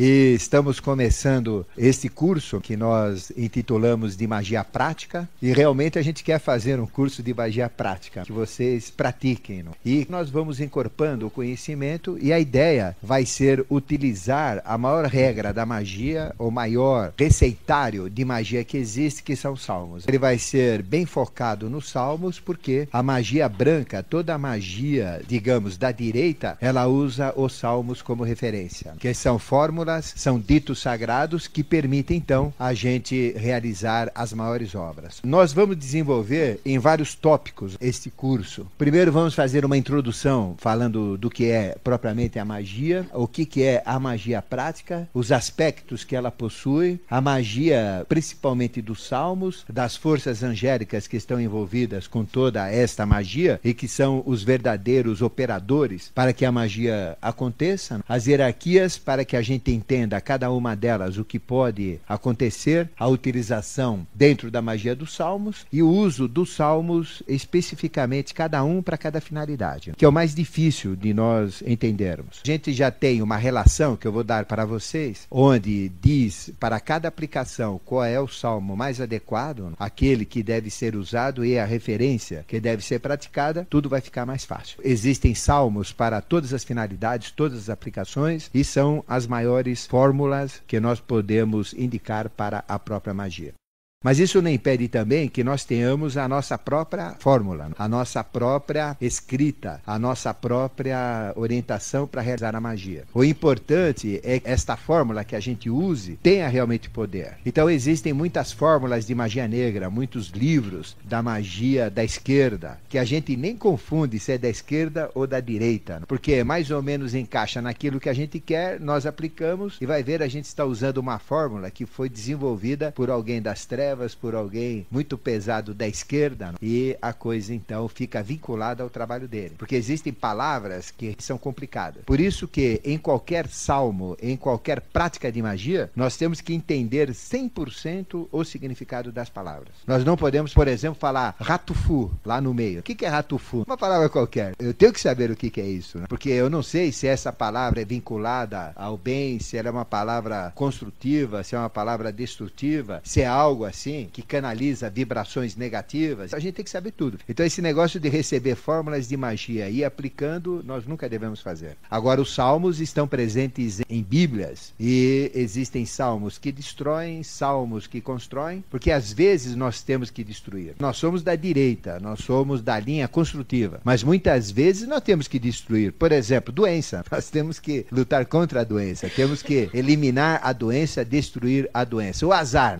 E estamos começando este curso que nós intitulamos de Magia Prática, e realmente a gente quer fazer um curso de magia prática, que vocês pratiquem. E nós vamos incorporando o conhecimento, e a ideia vai ser utilizar a maior regra da magia, o maior receitário de magia que existe, que são os salmos. Ele vai ser bem focado nos salmos, porque a magia branca, toda a magia, digamos, da direita, ela usa os salmos como referência, que são fórmulas, são ditos sagrados que permitem então a gente realizar as maiores obras. Nós vamos desenvolver em vários tópicos este curso. Primeiro vamos fazer uma introdução falando do que é propriamente a magia, o que é a magia prática, os aspectos que ela possui, a magia principalmente dos salmos, das forças angélicas que estão envolvidas com toda esta magia e que são os verdadeiros operadores para que a magia aconteça, as hierarquias para que a gente entenda cada uma delas o que pode acontecer, a utilização dentro da magia dos salmos e o uso dos salmos especificamente, cada um para cada finalidade, que é o mais difícil de nós entendermos. A gente já tem uma relação que eu vou dar para vocês, onde diz para cada aplicação qual é o salmo mais adequado, aquele que deve ser usado e a referência que deve ser praticada, tudo vai ficar mais fácil. Existem salmos para todas as finalidades, todas as aplicações, e são as maiores fórmulas que nós podemos indicar para a própria magia. Mas isso não impede também que nós tenhamos a nossa própria fórmula, a nossa própria escrita, a nossa própria orientação para realizar a magia. O importante é que esta fórmula que a gente use tenha realmente poder. Então existem muitas fórmulas de magia negra, muitos livros da magia da esquerda, que a gente nem confunde se é da esquerda ou da direita, porque mais ou menos encaixa naquilo que a gente quer, nós aplicamos e vai ver, a gente está usando uma fórmula que foi desenvolvida por alguém das trevas, por alguém muito pesado da esquerda, e a coisa então fica vinculada ao trabalho dele, porque existem palavras que são complicadas. Por isso que em qualquer salmo, em qualquer prática de magia, nós temos que entender 100% o significado das palavras. Nós não podemos, por exemplo, falar ratufu lá no meio. O que é ratufu? Uma palavra qualquer. Eu tenho que saber o que é isso, né? Porque eu não sei se essa palavra é vinculada ao bem, se ela é uma palavra construtiva, se é uma palavra destrutiva, se é algo assim que canaliza vibrações negativas. A gente tem que saber tudo. Então esse negócio de receber fórmulas de magia e ir aplicando, nós nunca devemos fazer. Agora, os salmos estão presentes em Bíblias, e existem salmos que destroem, salmos que constroem, porque às vezes nós temos que destruir. Nós somos da direita, nós somos da linha construtiva, mas muitas vezes nós temos que destruir. Por exemplo, doença. Nós temos que lutar contra a doença, temos que eliminar a doença, destruir a doença. O azar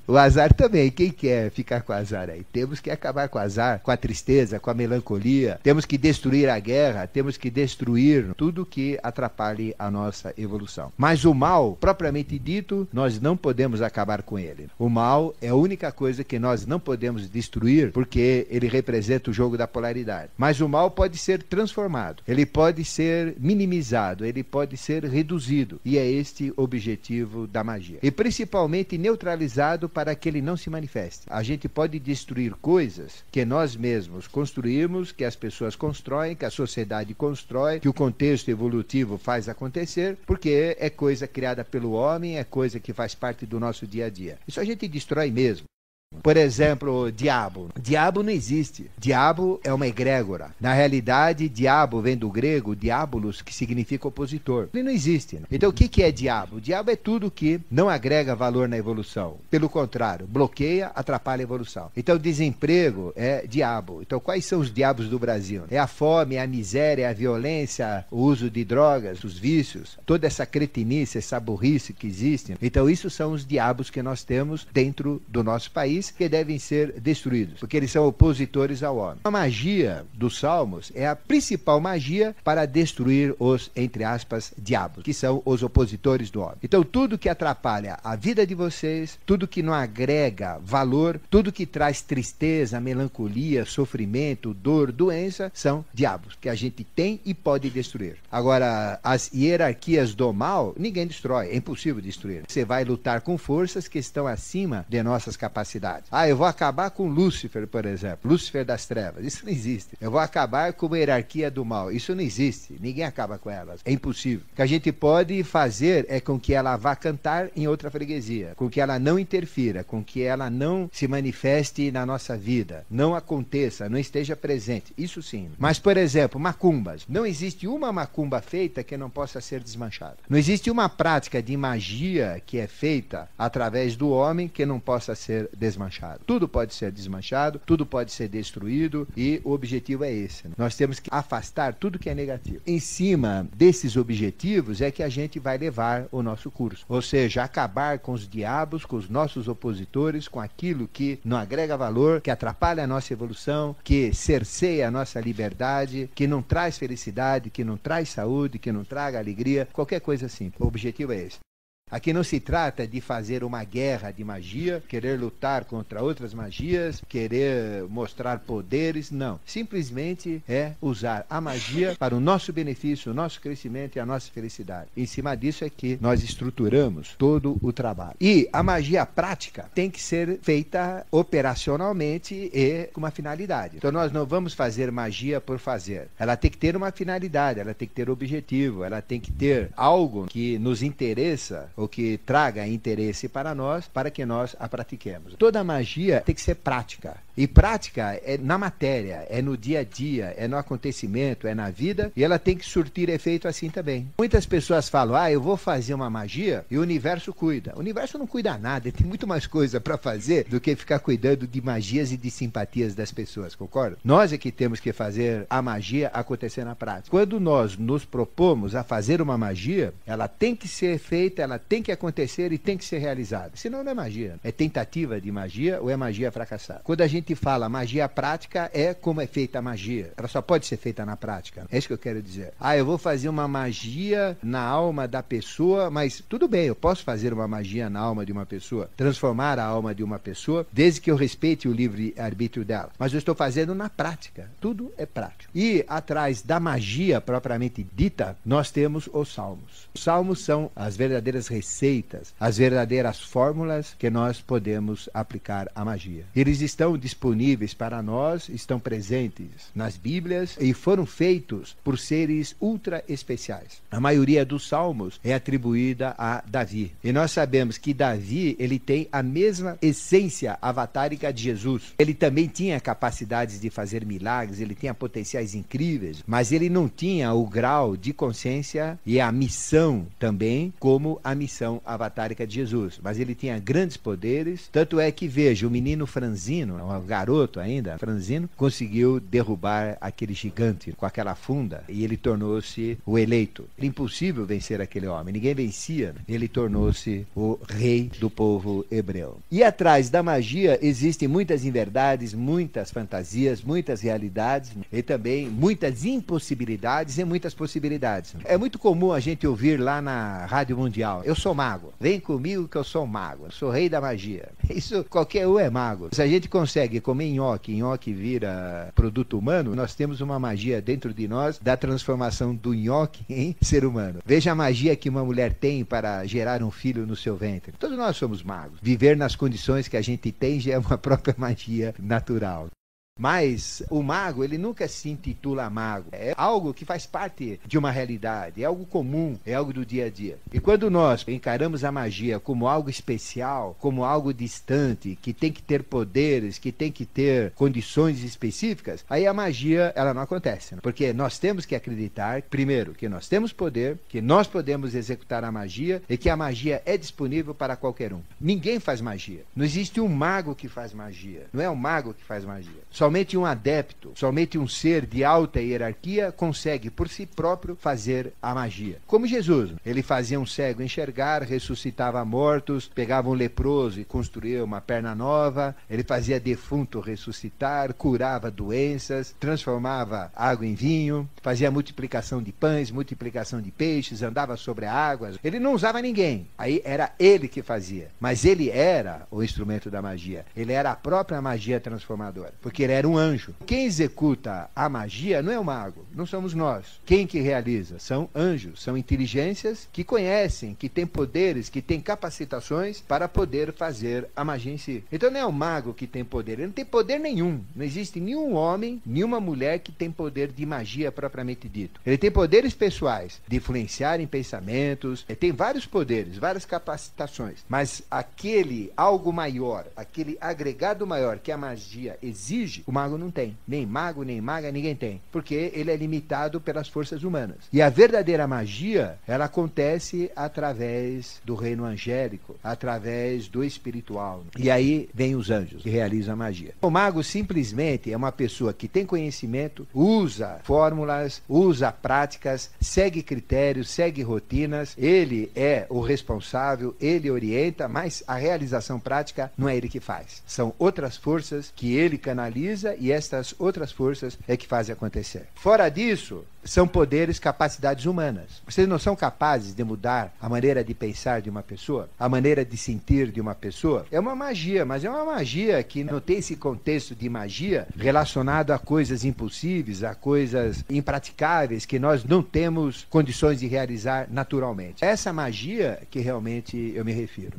também. Quem quer ficar com azar aí? Temos que acabar com o azar, com a tristeza, com a melancolia. Temos que destruir a guerra, temos que destruir tudo que atrapalhe a nossa evolução. Mas o mal, propriamente dito, nós não podemos acabar com ele. O mal é a única coisa que nós não podemos destruir, porque ele representa o jogo da polaridade. Mas o mal pode ser transformado, ele pode ser minimizado, ele pode ser reduzido. E é este o objetivo da magia. E principalmente neutralizado para que ele não se manifeste. A gente pode destruir coisas que nós mesmos construímos, que as pessoas constroem, que a sociedade constrói, que o contexto evolutivo faz acontecer, porque é coisa criada pelo homem, é coisa que faz parte do nosso dia a dia. Isso a gente destrói mesmo. Por exemplo, diabo. Diabo não existe. Diabo é uma egrégora. Na realidade, diabo vem do grego diabolos, que significa opositor. Ele não existe. Então, o que é diabo? O diabo é tudo que não agrega valor na evolução. Pelo contrário, bloqueia, atrapalha a evolução. Então, desemprego é diabo. Então, quais são os diabos do Brasil? É a fome, é a miséria, é a violência, o uso de drogas, os vícios, toda essa cretinice, essa burrice que existe. Então, isso são os diabos que nós temos dentro do nosso país, que devem ser destruídos, porque eles são opositores ao homem. A magia dos salmos é a principal magia para destruir os, entre aspas, diabos, que são os opositores do homem. Então tudo que atrapalha a vida de vocês, tudo que não agrega valor, tudo que traz tristeza, melancolia, sofrimento, dor, doença, são diabos, que a gente tem e pode destruir. Agora, as hierarquias do mal, ninguém destrói, é impossível destruir. Você vai lutar com forças que estão acima de nossas capacidades. verdade. Eu vou acabar com Lúcifer, por exemplo, Lúcifer das trevas. Isso não existe. Eu vou acabar com a hierarquia do mal. Isso não existe. Ninguém acaba com elas. É impossível. O que a gente pode fazer é com que ela vá cantar em outra freguesia, com que ela não interfira, com que ela não se manifeste na nossa vida, não aconteça, não esteja presente. Isso sim. Mas, por exemplo, macumbas. Não existe uma macumba feita que não possa ser desmanchada. Não existe uma prática de magia que é feita através do homem que não possa ser desmanchado. Tudo pode ser desmanchado, tudo pode ser destruído e o objetivo é esse. Nós temos que afastar tudo que é negativo. Em cima desses objetivos é que a gente vai levar o nosso curso. Ou seja, acabar com os diabos, com os nossos opositores, com aquilo que não agrega valor, que atrapalha a nossa evolução, que cerceia a nossa liberdade, que não traz felicidade, que não traz saúde, que não traga alegria, qualquer coisa assim. O objetivo é esse. Aqui não se trata de fazer uma guerra de magia, querer lutar contra outras magias, querer mostrar poderes, não. Simplesmente é usar a magia para o nosso benefício, o nosso crescimento e a nossa felicidade. Em cima disso é que nós estruturamos todo o trabalho. E a magia prática tem que ser feita operacionalmente e com uma finalidade. Então nós não vamos fazer magia por fazer. Ela tem que ter uma finalidade, ela tem que ter objetivo, ela tem que ter algo que nos interessa ou que traga interesse para nós, para que nós a pratiquemos. Toda magia tem que ser prática. E prática é na matéria, é no dia a dia, é no acontecimento, é na vida, e ela tem que surtir efeito assim também. Muitas pessoas falam, eu vou fazer uma magia e o universo cuida. O universo não cuida nada, ele tem muito mais coisa para fazer do que ficar cuidando de magias e de simpatias das pessoas, concorda? Nós é que temos que fazer a magia acontecer na prática. Quando nós nos propomos a fazer uma magia, ela tem que ser feita, ela tem que acontecer e tem que ser realizada. Senão não é magia. É tentativa de magia ou é magia fracassada. Quando a gente fala magia prática, é como é feita a magia. Ela só pode ser feita na prática. É isso que eu quero dizer. Eu vou fazer uma magia na alma da pessoa, mas tudo bem, eu posso fazer uma magia na alma de uma pessoa, transformar a alma de uma pessoa, desde que eu respeite o livre-arbítrio dela. Mas eu estou fazendo na prática. Tudo é prático. E atrás da magia propriamente dita, nós temos os salmos. Os salmos são as verdadeiras receitas, as verdadeiras fórmulas que nós podemos aplicar à magia. Eles estão disponíveis para nós, estão presentes nas Bíblias e foram feitos por seres ultra especiais. A maioria dos salmos é atribuída a Davi. E nós sabemos que Davi, ele tem a mesma essência avatárica de Jesus. Ele também tinha capacidades de fazer milagres, ele tinha potenciais incríveis, mas ele não tinha o grau de consciência e a missão também como a missão avatárica de Jesus. Mas ele tinha grandes poderes, tanto é que, veja, o menino franzino, um garoto ainda, franzino, conseguiu derrubar aquele gigante com aquela funda e ele tornou-se o eleito. Era impossível vencer aquele homem, ninguém vencia. Ele tornou-se o rei do povo hebreu. E atrás da magia existem muitas inverdades, muitas fantasias, muitas realidades e também muitas impossibilidades e muitas possibilidades. É muito comum a gente ouvir lá na Rádio Mundial, eu sou mago, vem comigo que eu sou um mago, eu sou rei da magia. Isso, qualquer um é mago. Se a gente consegue comer nhoque, nhoque vira produto humano, nós temos uma magia dentro de nós da transformação do nhoque em ser humano. Veja a magia que uma mulher tem para gerar um filho no seu ventre. Todos nós somos magos. Viver nas condições que a gente tem já é uma própria magia natural. Mas o mago, ele nunca se intitula mago. É algo que faz parte de uma realidade, é algo comum, é algo do dia a dia. E quando nós encaramos a magia como algo especial, como algo distante, que tem que ter poderes, que tem que ter condições específicas, aí a magia, ela não acontece. Porque nós temos que acreditar, primeiro, que nós temos poder, que nós podemos executar a magia e que a magia é disponível para qualquer um. Ninguém faz magia. Não existe um mago que faz magia. Não é um mago que faz magia. Somente um adepto, somente um ser de alta hierarquia consegue por si próprio fazer a magia. Como Jesus, ele fazia um cego enxergar, ressuscitava mortos, pegava um leproso e construía uma perna nova, ele fazia defunto ressuscitar, curava doenças, transformava água em vinho, fazia multiplicação de pães, multiplicação de peixes, andava sobre a água. Ele não usava ninguém, aí era ele que fazia. Mas ele era o instrumento da magia, ele era a própria magia transformadora, porque ele era um anjo. Quem executa a magia não é o mago, não somos nós. Quem que realiza? São anjos, são inteligências que conhecem, que têm poderes, que têm capacitações para poder fazer a magia em si. Então não é o mago que tem poder, ele não tem poder nenhum. Não existe nenhum homem, nenhuma mulher que tem poder de magia propriamente dito. Ele tem poderes pessoais, de influenciar em pensamentos, ele tem vários poderes, várias capacitações, mas aquele algo maior, aquele agregado maior que a magia exige, o mago não tem. Nem mago, nem maga, ninguém tem. Porque ele é limitado pelas forças humanas. E a verdadeira magia, ela acontece através do reino angélico, através do espiritual. E aí vem os anjos que realizam a magia. O mago simplesmente é uma pessoa que tem conhecimento, usa fórmulas, usa práticas, segue critérios, segue rotinas. Ele é o responsável, ele orienta, mas a realização prática não é ele que faz. São outras forças que ele canaliza e estas outras forças é que fazem acontecer. Fora disso, são poderes, capacidades humanas. Vocês não são capazes de mudar a maneira de pensar de uma pessoa, a maneira de sentir de uma pessoa? É uma magia, mas é uma magia que não tem esse contexto de magia relacionado a coisas impossíveis, a coisas impraticáveis que nós não temos condições de realizar naturalmente. Essa magia que realmente eu me refiro.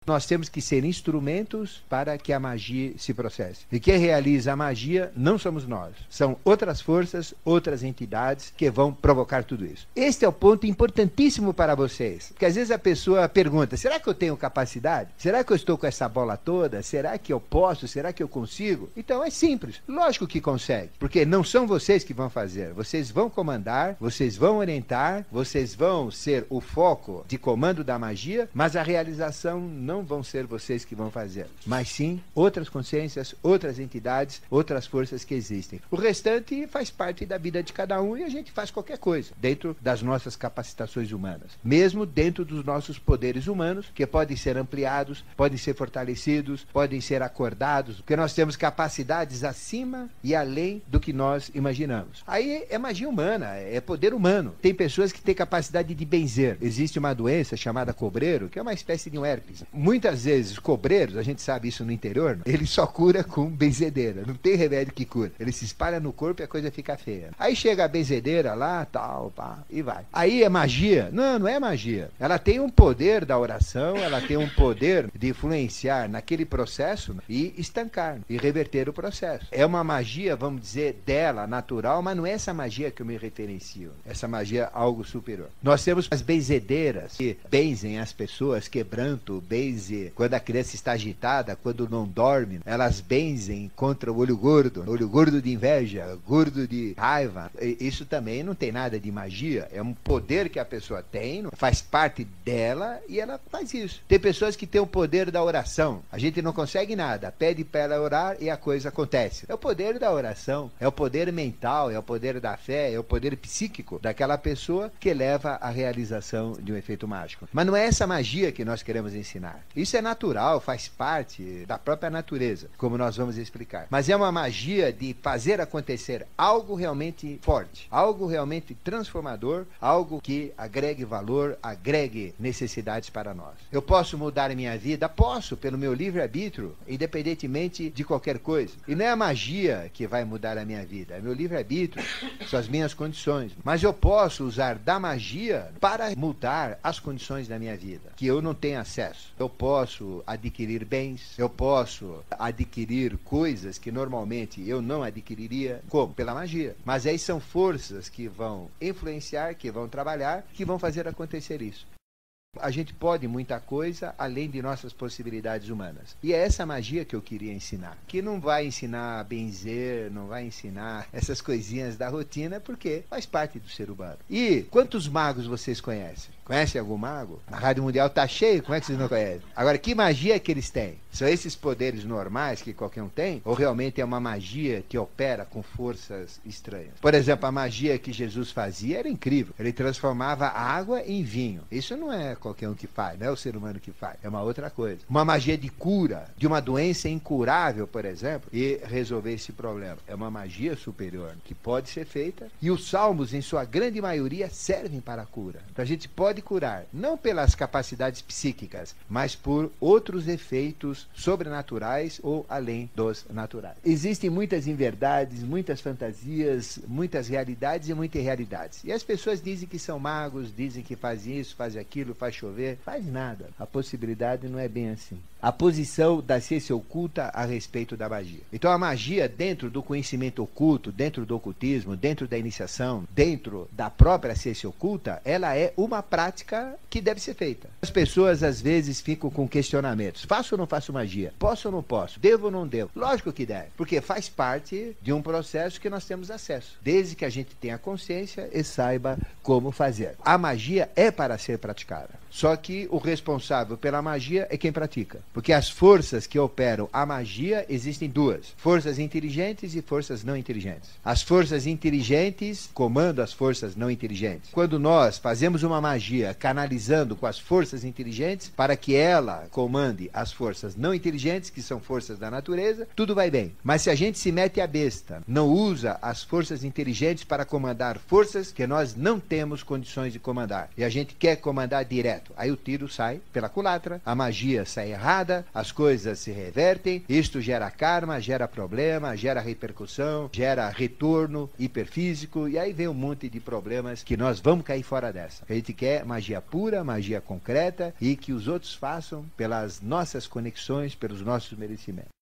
Nós temos que ser instrumentos para que a magia se processe. E quem realiza a magia não somos nós. São outras forças, outras entidades que vão provocar tudo isso. Este é o ponto importantíssimo para vocês. Porque às vezes a pessoa pergunta, será que eu tenho capacidade? Será que eu estou com essa bola toda? Será que eu posso? Será que eu consigo? Então é simples. Lógico que consegue. Porque não são vocês que vão fazer. Vocês vão comandar, vocês vão orientar, vocês vão ser o foco de comando da magia, mas a realização não vão ser vocês que vão fazer, mas sim outras consciências, outras entidades, outras forças que existem. O restante faz parte da vida de cada um e a gente faz qualquer coisa, dentro das nossas capacitações humanas, mesmo dentro dos nossos poderes humanos, que podem ser ampliados, podem ser fortalecidos, podem ser acordados, porque nós temos capacidades acima e além do que nós imaginamos. Aí é magia humana, é poder humano. Tem pessoas que têm capacidade de benzer. Existe uma doença chamada cobreiro, que é uma espécie de um herpes. Muitas vezes, cobreiros, a gente sabe isso no interior, ele só cura com benzedeira. Não tem remédio que cura. Ele se espalha no corpo e a coisa fica feia. Aí chega a benzedeira lá, tal, pá, e vai. Aí é magia? Não, não é magia. Ela tem um poder da oração, ela tem um poder de influenciar naquele processo e estancar, e reverter o processo. É uma magia, vamos dizer, dela, natural, mas não é essa magia que eu me referencio. Essa magia é algo superior. Nós temos as benzedeiras que benzem as pessoas, quebranto, benzem quando a criança está agitada, quando não dorme, elas benzem contra o olho gordo de inveja, gordo de raiva. Isso também não tem nada de magia, é um poder que a pessoa tem, faz parte dela e ela faz isso. Tem pessoas que têm o poder da oração, a gente não consegue nada, pede para ela orar e a coisa acontece. É o poder da oração, é o poder mental, é o poder da fé, é o poder psíquico daquela pessoa que leva à realização de um efeito mágico. Mas não é essa magia que nós queremos ensinar. Isso é natural, faz parte da própria natureza, como nós vamos explicar. Mas é uma magia de fazer acontecer algo realmente forte, algo realmente transformador, algo que agregue valor, agregue necessidades para nós. Eu posso mudar a minha vida? Posso, pelo meu livre-arbítrio, independentemente de qualquer coisa. E não é a magia que vai mudar a minha vida, é meu livre-arbítrio, são as minhas condições. Mas eu posso usar da magia para mudar as condições da minha vida, que eu não tenho acesso. Eu posso adquirir bens, eu posso adquirir coisas que normalmente eu não adquiriria, como? Pela magia. Mas aí são forças que vão influenciar, que vão trabalhar, que vão fazer acontecer isso. A gente pode muita coisa além de nossas possibilidades humanas. E é essa magia que eu queria ensinar. Que não vai ensinar a benzer, não vai ensinar essas coisinhas da rotina, porque faz parte do ser humano. E quantos magos vocês conhecem? Conhecem algum mago? A Rádio Mundial tá cheio, como é que vocês não conhecem? Agora, que magia que eles têm? São esses poderes normais que qualquer um tem? Ou realmente é uma magia que opera com forças estranhas? Por exemplo, a magia que Jesus fazia era incrível. Ele transformava água em vinho. Isso não é qualquer um que faz, não é o ser humano que faz. É uma outra coisa. Uma magia de cura de uma doença incurável, por exemplo, e resolver esse problema. É uma magia superior que pode ser feita. E os salmos, em sua grande maioria, servem para a cura. Então a gente pode pode curar, não pelas capacidades psíquicas, mas por outros efeitos sobrenaturais ou além dos naturais. Existem muitas inverdades, muitas fantasias, muitas realidades e muitas irrealidades. E as pessoas dizem que são magos, dizem que fazem isso, fazem aquilo, faz chover. Faz nada. A possibilidade não é bem assim. A posição da ciência oculta a respeito da magia. Então a magia, dentro do conhecimento oculto, dentro do ocultismo, dentro da iniciação, dentro da própria ciência oculta, ela é uma prática que deve ser feita. As pessoas às vezes ficam com questionamentos. Faço ou não faço magia? Posso ou não posso? Devo ou não devo? Lógico que deve, porque faz parte de um processo que nós temos acesso, desde que a gente tenha consciência e saiba como fazer. A magia é para ser praticada. Só que o responsável pela magia é quem pratica. Porque as forças que operam a magia existem duas. Forças inteligentes e forças não inteligentes. As forças inteligentes comandam as forças não inteligentes. Quando nós fazemos uma magia canalizando com as forças inteligentes para que ela comande as forças não inteligentes, que são forças da natureza, tudo vai bem. Mas se a gente se mete a besta, não usa as forças inteligentes para comandar forças que nós não temos condições de comandar, e a gente quer comandar direto, aí o tiro sai pela culatra, a magia sai errada, as coisas se revertem, isto gera karma, gera problema, gera repercussão, gera retorno hiperfísico, e aí vem um monte de problemas que nós vamos cair fora dessa. A gente quer magia pura, magia concreta, e que os outros façam pelas nossas conexões, pelos nossos merecimentos.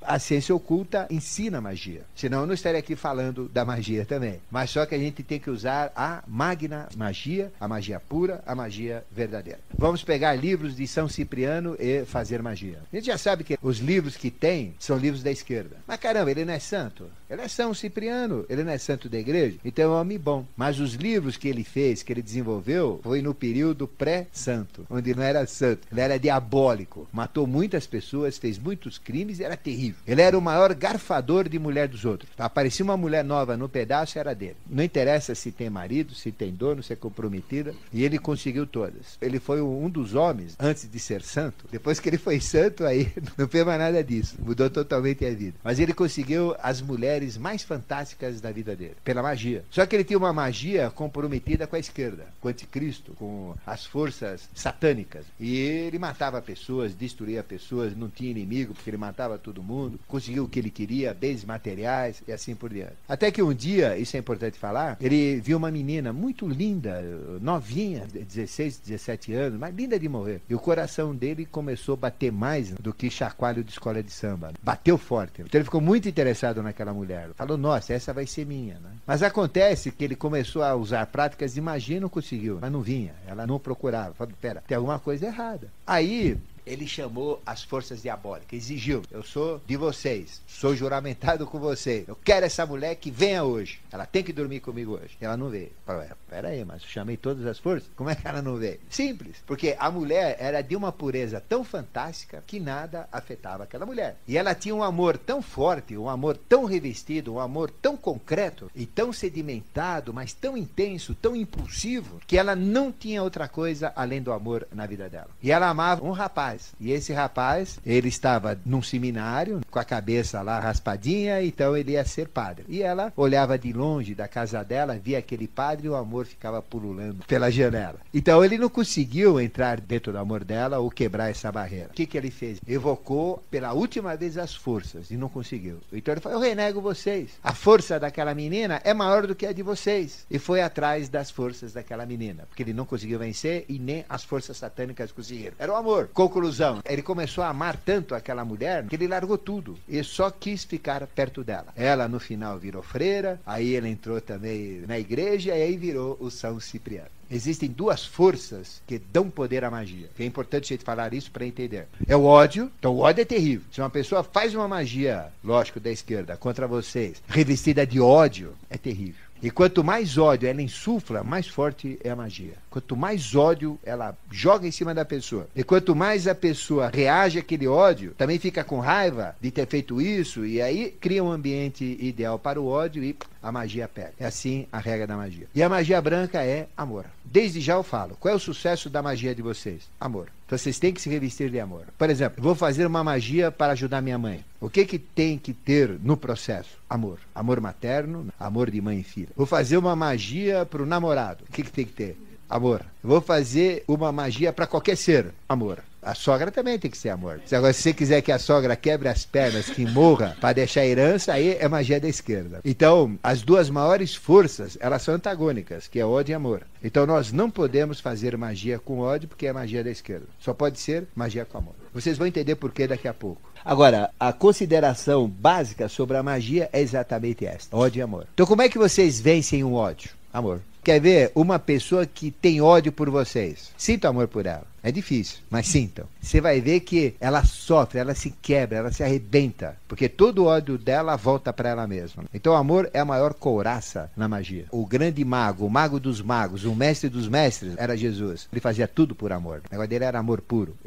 A ciência oculta ensina magia, senão eu não estaria aqui falando da magia também. Mas só que a gente tem que usar a magna magia, a magia pura, a magia verdadeira. Vamos pegar livros de São Cipriano e fazer magia. A gente já sabe que os livros que tem são livros da esquerda. Mas caramba, ele não é santo? Ele é São Cipriano, ele não é santo da igreja? Então é um homem bom. Mas os livros que ele fez, que ele desenvolveu, foi no período pré-santo, onde não era santo, ele era diabólico, matou muitas pessoas, fez muitos crimes, era terrível. Ele era o maior garfador de mulher dos outros. Aparecia uma mulher nova no pedaço, era dele. Não interessa se tem marido, se tem dono, se é comprometida. E ele conseguiu todas. Ele foi um dos homens, antes de ser santo. Depois que ele foi santo, aí não fez mais nada disso. Mudou totalmente a vida. Mas ele conseguiu as mulheres mais fantásticas da vida dele, pela magia. Só que ele tinha uma magia comprometida com a esquerda, com o anticristo, com as forças satânicas. E ele matava pessoas, destruía pessoas, não tinha inimigo, porque ele matava todo mundo. Conseguiu o que ele queria, bens materiais e assim por diante. Até que um dia, isso é importante falar, ele viu uma menina muito linda, novinha, 16, 17 anos, mas linda de morrer. E o coração dele começou a bater mais do que chacoalho de escola de samba. Bateu forte. Então ele ficou muito interessado naquela mulher. Falou, nossa, essa vai ser minha, né? Mas acontece que ele começou a usar práticas de magia e não conseguiu. Mas não vinha, ela não procurava. Falou, pera, tem alguma coisa errada. Aí ele chamou as forças diabólicas, exigiu, eu sou de vocês, sou juramentado com vocês, eu quero essa mulher que venha hoje, ela tem que dormir comigo hoje. Ela não veio. Falei, pera aí, mas eu chamei todas as forças, como é que ela não veio? Simples, porque a mulher era de uma pureza tão fantástica que nada afetava aquela mulher. E ela tinha um amor tão forte, um amor tão revestido, um amor tão concreto e tão sedimentado, mas tão intenso, tão impulsivo, que ela não tinha outra coisa além do amor na vida dela. E ela amava um rapaz. E esse rapaz, ele estava num seminário, com a cabeça lá raspadinha, então ele ia ser padre. E ela olhava de longe da casa dela, via aquele padre e o amor ficava pululando pela janela. Então ele não conseguiu entrar dentro do amor dela ou quebrar essa barreira. O que que ele fez? Evocou pela última vez as forças e não conseguiu. Então ele falou, eu renego vocês. A força daquela menina é maior do que a de vocês. E foi atrás das forças daquela menina, porque ele não conseguiu vencer e nem as forças satânicas conseguiram. Era o amor. Conclusão, ele começou a amar tanto aquela mulher que ele largou tudo e só quis ficar perto dela. Ela no final virou freira, aí ele entrou também na igreja e aí virou o São Cipriano. Existem duas forças que dão poder à magia. É importante a gente falar isso para entender. É o ódio. Então o ódio é terrível. Se uma pessoa faz uma magia, lógico, da esquerda, contra vocês, revestida de ódio, é terrível. E quanto mais ódio ela insufla, mais forte é a magia. Quanto mais ódio ela joga em cima da pessoa. E quanto mais a pessoa reage àquele ódio, também fica com raiva de ter feito isso, e aí cria um ambiente ideal para o ódio e a magia pega. É assim a regra da magia. E a magia branca é amor. Desde já eu falo, qual é o sucesso da magia de vocês? Amor. Então vocês têm que se revestir de amor. Por exemplo, vou fazer uma magia para ajudar minha mãe. O que que tem que ter no processo? Amor. Amor materno, amor de mãe e filha. Vou fazer uma magia para o namorado. O que que tem que ter? Amor. Eu vou fazer uma magia para qualquer ser. Amor. A sogra também tem que ser amor. Agora, se você quiser que a sogra quebre as pernas, que morra, para deixar a herança, aí é magia da esquerda. Então, as duas maiores forças, elas são antagônicas, que é ódio e amor. Então, nós não podemos fazer magia com ódio, porque é magia da esquerda. Só pode ser magia com amor. Vocês vão entender por que daqui a pouco. Agora, a consideração básica sobre a magia é exatamente esta: ódio e amor. Então, como é que vocês vencem o ódio? Amor. Quer ver uma pessoa que tem ódio por vocês? Sinta amor por ela. É difícil, mas sintam. Você vai ver que ela sofre, ela se quebra, ela se arrebenta, porque todo o ódio dela volta para ela mesma. Então o amor é a maior couraça na magia. O grande mago, o mago dos magos, o mestre dos mestres era Jesus. Ele fazia tudo por amor. O negócio dele era amor puro.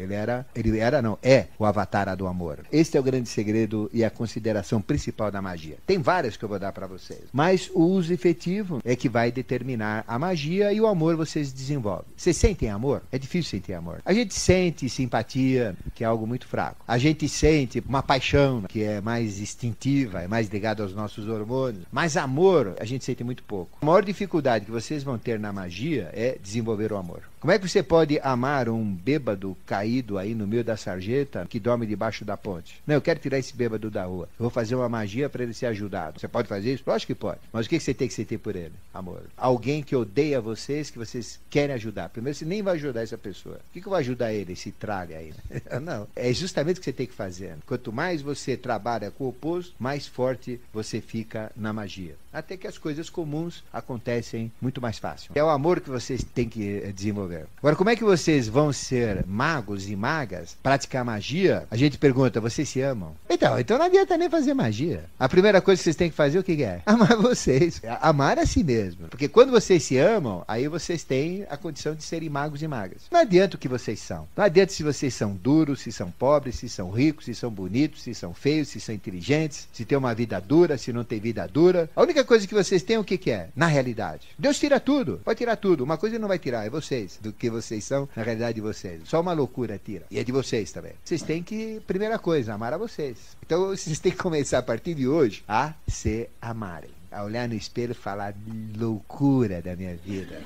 É o avatar do amor. Este é o grande segredo e a consideração principal da magia. Tem várias que eu vou dar para vocês, mas o uso efetivo é que vai determinar a magia, e o amor vocês desenvolvem. Vocês sentem amor? É difícil sentir amor. A gente sente simpatia, que é algo muito fraco. A gente sente uma paixão, que é mais instintiva, é mais ligada aos nossos hormônios. Mas amor, a gente sente muito pouco. A maior dificuldade que vocês vão ter na magia é desenvolver o amor. Como é que você pode amar um bêbado caído aí no meio da sarjeta, que dorme debaixo da ponte? Não, eu quero tirar esse bêbado da rua. Eu vou fazer uma magia para ele ser ajudado. Você pode fazer isso? Lógico que pode. Mas o que você tem que sentir por ele? Amor. Alguém que odeia vocês, que vocês querem ajudar. Primeiro, você nem vai ajudar essa pessoa. O que eu vou ajudar ele, esse tralha aí? Não. É justamente o que você tem que fazer. Quanto mais você trabalha com o oposto, mais forte você fica na magia. Até que as coisas comuns acontecem muito mais fácil. É o amor que vocês têm que desenvolver. Agora, como é que vocês vão ser magos e magas, praticar magia? A gente pergunta, vocês se amam? Então não adianta nem fazer magia. A primeira coisa que vocês têm que fazer, o que é? Amar vocês. Amar a si mesmo. Porque quando vocês se amam, aí vocês têm a condição de serem magos e magas. Não adianta o que vocês são. Não adianta se vocês são duros, se são pobres, se são ricos, se são bonitos, se são feios, se são inteligentes, se tem uma vida dura, se não tem vida dura. A única coisa que vocês têm, o que é? Na realidade. Deus tira tudo. Pode tirar tudo. Uma coisa ele não vai tirar, é vocês. Do que vocês são, na realidade de vocês. Só uma loucura tira. E é de vocês também. Vocês têm que, primeira coisa, amar a vocês. Então vocês têm que começar a partir de hoje a se amarem. A olhar no espelho e falar: loucura da minha vida.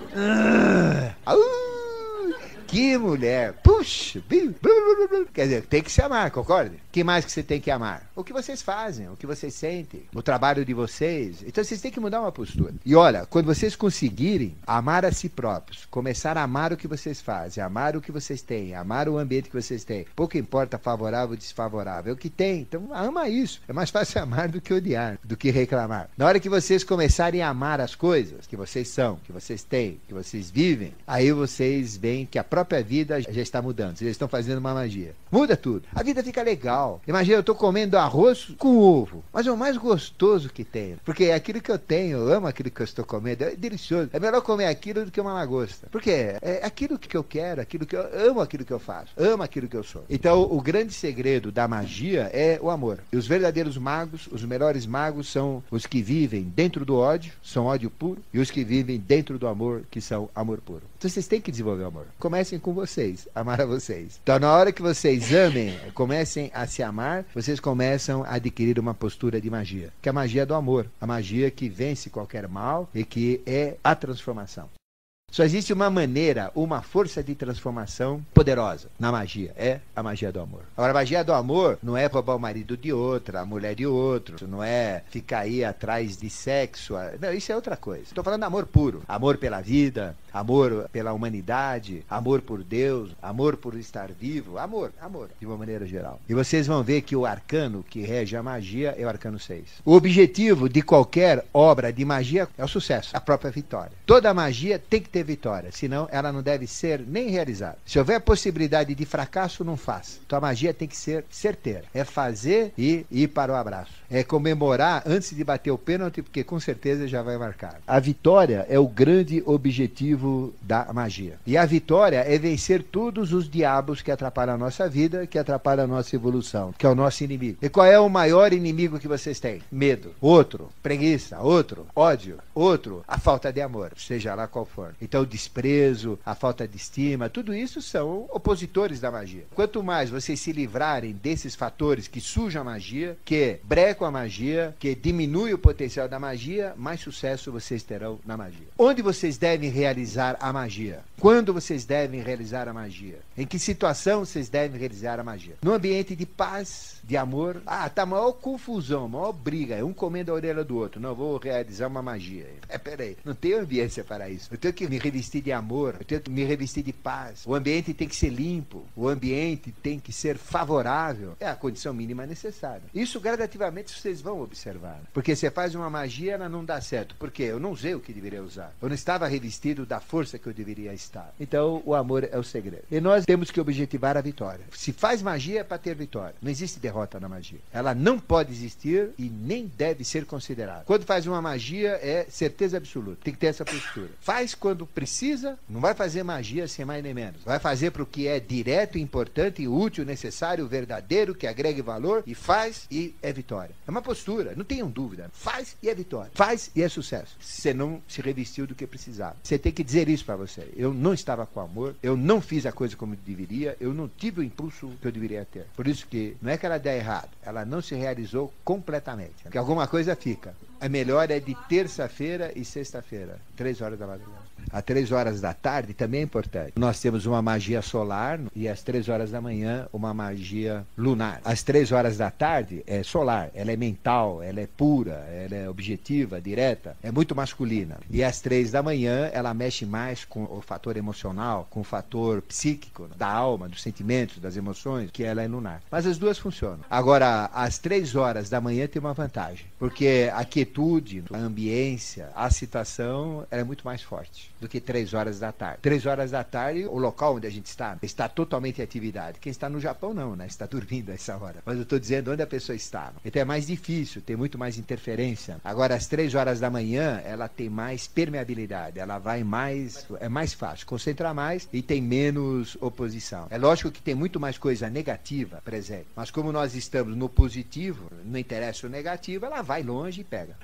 Que mulher! Puxa! Quer dizer, tem que se amar, concorda? O que mais que você tem que amar? O que vocês fazem, o que vocês sentem, o trabalho de vocês. Então vocês têm que mudar uma postura. E olha, quando vocês conseguirem amar a si próprios, começar a amar o que vocês fazem, amar o que vocês têm, amar o ambiente que vocês têm, pouco importa favorável ou desfavorável, é o que tem. Então ama isso. É mais fácil amar do que odiar, do que reclamar. Na hora que vocês começarem a amar as coisas que vocês são, que vocês têm, que vocês vivem, aí vocês veem que a própria vida já está mudando. Vocês estão fazendo uma magia. Muda tudo. A vida fica legal. Imagina, eu estou comendo arroz com ovo, mas é o mais gostoso que tem. Porque é aquilo que eu tenho, eu amo aquilo que eu estou comendo, é delicioso. É melhor comer aquilo do que uma lagosta. Porque é aquilo que eu quero, aquilo que eu amo, aquilo que eu faço, amo aquilo que eu sou. Então, o grande segredo da magia é o amor. E os verdadeiros magos, os melhores magos são os que vivem dentro do ódio, são ódio puro, e os que vivem dentro do amor, que são amor puro. Então, vocês têm que desenvolver o amor. Comecem com vocês, amar a vocês. Então, na hora que vocês amem, comecem a se amar, vocês começam a adquirir uma postura de magia, que é a magia do amor, a magia que vence qualquer mal e que é a transformação. Só existe uma maneira, uma força de transformação poderosa na magia. É a magia do amor. Agora, a magia do amor não é roubar o marido de outra, a mulher de outro. Não é ficar aí atrás de sexo. Não, isso é outra coisa. Estou falando de amor puro. Amor pela vida, amor pela humanidade, amor por Deus, amor por estar vivo. Amor, de uma maneira geral. E vocês vão ver que o arcano que rege a magia é o arcano 6. O objetivo de qualquer obra de magia é o sucesso, a própria vitória. Toda magia tem que ter vitória, senão ela não deve ser nem realizada. Se houver possibilidade de fracasso, não faça. Então a magia tem que ser certeira. É fazer e ir para o abraço. É comemorar antes de bater o pênalti, porque com certeza já vai marcar. A vitória é o grande objetivo da magia. E a vitória é vencer todos os diabos que atrapalham a nossa vida, que atrapalham a nossa evolução, que é o nosso inimigo. E qual é o maior inimigo que vocês têm? Medo. Outro, preguiça. Outro, ódio. Outro, a falta de amor, seja lá qual for. Então o desprezo, a falta de estima, tudo isso são opositores da magia. Quanto mais vocês se livrarem desses fatores que sujam a magia, que brecam a magia, que diminuem o potencial da magia, mais sucesso vocês terão na magia. Onde vocês devem realizar realizar a magia? Quando vocês devem realizar a magia? Em que situação vocês devem realizar a magia? No ambiente de paz, de amor. Ah, tá maior confusão, maior briga, um comendo a orelha do outro. Não, vou realizar uma magia. Peraí, não tenho ambiência para isso. Eu tenho que me revestir de amor, eu tenho que me revestir de paz. O ambiente tem que ser limpo, o ambiente tem que ser favorável. É a condição mínima necessária. Isso gradativamente vocês vão observar. Porque você faz uma magia, ela não dá certo. Por quê? Eu não usei o que deveria usar. Eu não estava revestido da força que eu deveria estar. Então, o amor é o segredo. E nós temos que objetivar a vitória. Se faz magia é para ter vitória. Não existe derrota na magia. Ela não pode existir e nem deve ser considerada. Quando faz uma magia é certeza absoluta. Tem que ter essa postura. Faz quando precisa, não vai fazer magia sem mais nem menos. Vai fazer para o que é direto, importante, útil, necessário, verdadeiro, que agregue valor, e faz e é vitória. É uma postura, não tenham dúvida. Faz e é vitória. Faz e é sucesso. Você não se revestiu do que precisava. Você tem que dizer isso para você. Eu não estava com amor, eu não fiz a coisa como deveria, eu não tive o impulso que eu deveria ter. Por isso que não é que ela dê errado, ela não se realizou completamente. Porque alguma coisa fica. A melhor é de terça-feira e sexta-feira, 3 horas da madrugada. Às 3 horas da tarde também é importante. Nós temos uma magia solar e às 3 horas da manhã uma magia lunar. Às 3 horas da tarde é solar, ela é mental, ela é pura, ela é objetiva, direta, é muito masculina. E às 3 da manhã ela mexe mais com o fator emocional, com o fator psíquico, da alma, dos sentimentos, das emoções, que ela é lunar. Mas as duas funcionam. Agora, às 3 horas da manhã tem uma vantagem, porque a quietude, a ambiência, a situação é muito mais forte do que 3 horas da tarde. 3 horas da tarde, o local onde a gente está totalmente em atividade. Quem está no Japão não, né? Está dormindo a essa hora. Mas eu estou dizendo onde a pessoa está. Então é mais difícil, tem muito mais interferência. Agora, às 3 horas da manhã, ela tem mais permeabilidade, ela vai mais, é mais fácil, concentra mais e tem menos oposição. É lógico que tem muito mais coisa negativa presente, mas como nós estamos no positivo, não interessa o negativo, ela vai longe e pega.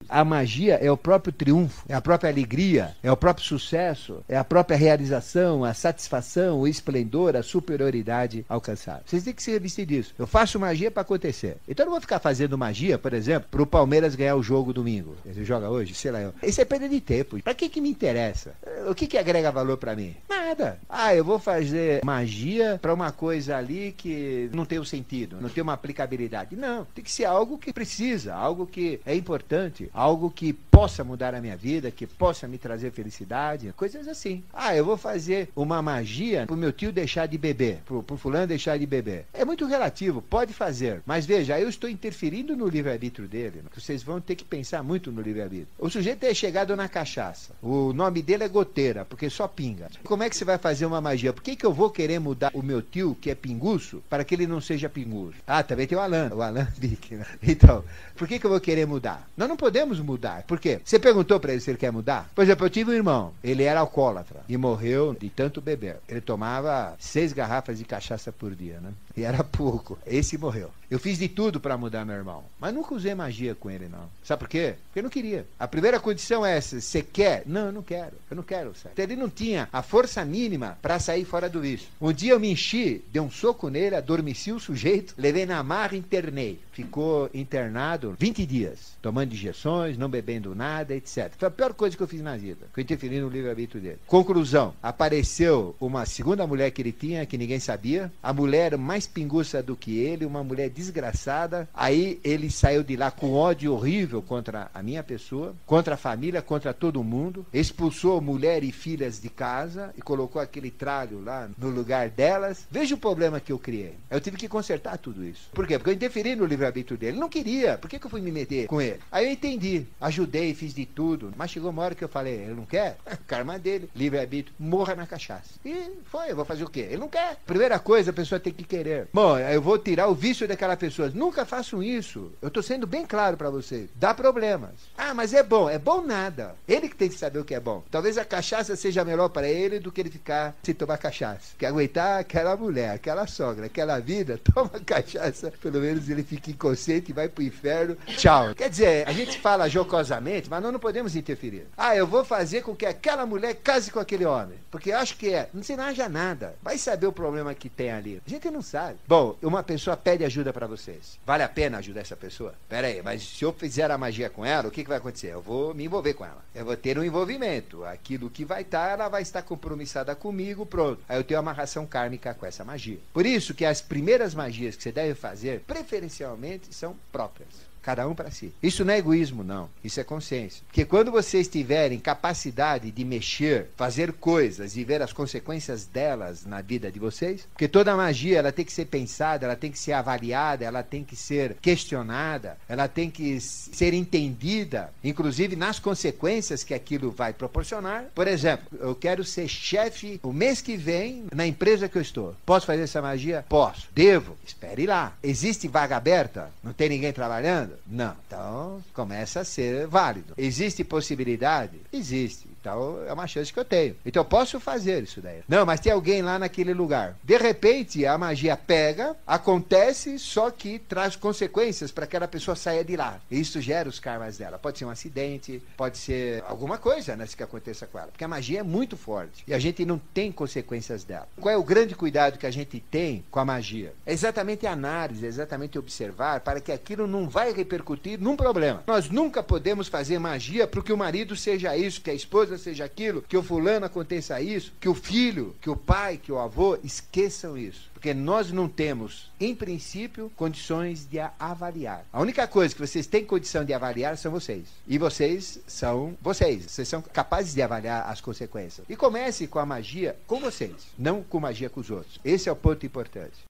A magia é o próprio triunfo, é a própria alegria, é o próprio sucesso, é a própria realização, a satisfação, o esplendor, a superioridade alcançada. Vocês têm que se revestir disso. Eu faço magia para acontecer. Então eu não vou ficar fazendo magia, por exemplo, para o Palmeiras ganhar o jogo domingo. Ele joga hoje, sei lá. Isso é perda de tempo. Para que me interessa? O que agrega valor para mim? Nada. Ah, eu vou fazer magia para uma coisa ali que não tem um sentido, não tem uma aplicabilidade. Não, tem que ser algo que precisa, algo que é importante, algo que possa mudar a minha vida, que possa me trazer felicidade, coisas assim. Ah, eu vou fazer uma magia pro meu tio deixar de beber, pro fulano deixar de beber. É muito relativo, pode fazer. Mas veja, eu estou interferindo no livre-arbítrio dele. Vocês vão ter que pensar muito no livre-arbítrio. O sujeito é chegado na cachaça. O nome dele é goteira, porque só pinga. Como é que você vai fazer uma magia? Por que eu vou querer mudar o meu tio, que é pinguço, para que ele não seja pinguço? Ah, também tem o Alan Vick, né? Então, por que eu vou querer mudar? Nós não podemos mudar. Por quê? Você perguntou para ele se ele quer mudar? Por exemplo, eu tive um irmão, ele era alcoólatra e morreu de tanto beber. Ele tomava 6 garrafas de cachaça por dia, né? E era pouco. Esse morreu. Eu fiz de tudo para mudar meu irmão, mas nunca usei magia com ele, não. Sabe por quê? Porque eu não queria. A primeira condição é essa: você quer? Não, eu não quero. Eu não quero. Sabe? Então ele não tinha a força mínima para sair fora do vício. Um dia eu me enchi, dei um soco nele, adormeci o sujeito, levei na marra e internei. Ficou internado 20 dias, tomando injeções, não bebendo nada, etc. Foi a pior coisa que eu fiz na vida, que eu interferi no livre-arbítrio dele. Conclusão: apareceu uma segunda mulher que ele tinha, que ninguém sabia, a mulher mais pinguça do que ele, uma mulher desgraçada. Aí ele saiu de lá com ódio horrível contra a minha pessoa, contra a família, contra todo mundo, expulsou mulher e filhas de casa e colocou aquele tralho lá no lugar delas. Veja o problema que eu criei. Eu tive que consertar tudo isso. Por quê? Porque eu interferi no livre-arbítrio dele. Ele não queria. Por que eu fui me meter com ele? Aí eu entendi, ajudei, fiz de tudo, mas chegou uma hora que eu falei: ele não quer? Karma dele, livre-arbítrio, morra na cachaça. E foi, eu vou fazer o quê? Ele não quer. Primeira coisa, a pessoa tem que querer. Bom, eu vou tirar o vício daquela pessoa. Nunca façam isso. Eu estou sendo bem claro para vocês. Dá problemas. Ah, mas é bom. É bom nada. Ele que tem que saber o que é bom. Talvez a cachaça seja melhor para ele do que ele ficar sem tomar cachaça. Quer aguentar aquela mulher, aquela sogra, aquela vida, toma cachaça, pelo menos ele fica inconsciente e vai pro inferno. Tchau. Quer dizer, a gente fala jocosamente, mas nós não podemos interferir. Ah, eu vou fazer com que aquela mulher case com aquele homem, porque eu acho que é. Não se haja nada. Vai saber o problema que tem ali. A gente não sabe. Bom, uma pessoa pede ajuda para vocês. Vale a pena ajudar essa pessoa? Pera aí, mas se eu fizer a magia com ela, o que vai acontecer? Eu vou me envolver com ela. Eu vou ter um envolvimento. Aquilo que vai estar, ela vai estar compromissada comigo, pronto. Aí eu tenho uma amarração kármica com essa magia. Por isso que as primeiras magias que você deve fazer, preferencialmente, são próprias. Cada um para si. Isso não é egoísmo, não. Isso é consciência. Porque quando vocês tiverem capacidade de mexer, fazer coisas e ver as consequências delas na vida de vocês, porque toda magia ela tem que ser pensada, ela tem que ser avaliada, ela tem que ser questionada, ela tem que ser entendida, inclusive nas consequências que aquilo vai proporcionar. Por exemplo, eu quero ser chefe o mês que vem na empresa que eu estou. Posso fazer essa magia? Posso. Devo? Espere lá. Existe vaga aberta? Não tem ninguém trabalhando? Não. Então, começa a ser válido. Existe possibilidade? Existe. Então, é uma chance que eu tenho. Então, eu posso fazer isso daí. Não, mas tem alguém lá naquele lugar. De repente, a magia pega, acontece, só que traz consequências para que aquela pessoa saia de lá. E isso gera os karmas dela. Pode ser um acidente, pode ser alguma coisa, né, que aconteça com ela. Porque a magia é muito forte. E a gente não tem consequências dela. Qual é o grande cuidado que a gente tem com a magia? É exatamente a análise, é exatamente observar para que aquilo não vai repercutir num problema. Nós nunca podemos fazer magia para que o marido seja isso, que a esposa seja aquilo, que o fulano aconteça isso, que o filho, que o pai, que o avô, esqueçam isso. Porque nós não temos, em princípio, condições de avaliar. A única coisa que vocês têm condição de avaliar são vocês. E vocês são vocês. Vocês são capazes de avaliar as consequências. E comece com a magia com vocês, não com magia com os outros. Esse é o ponto importante.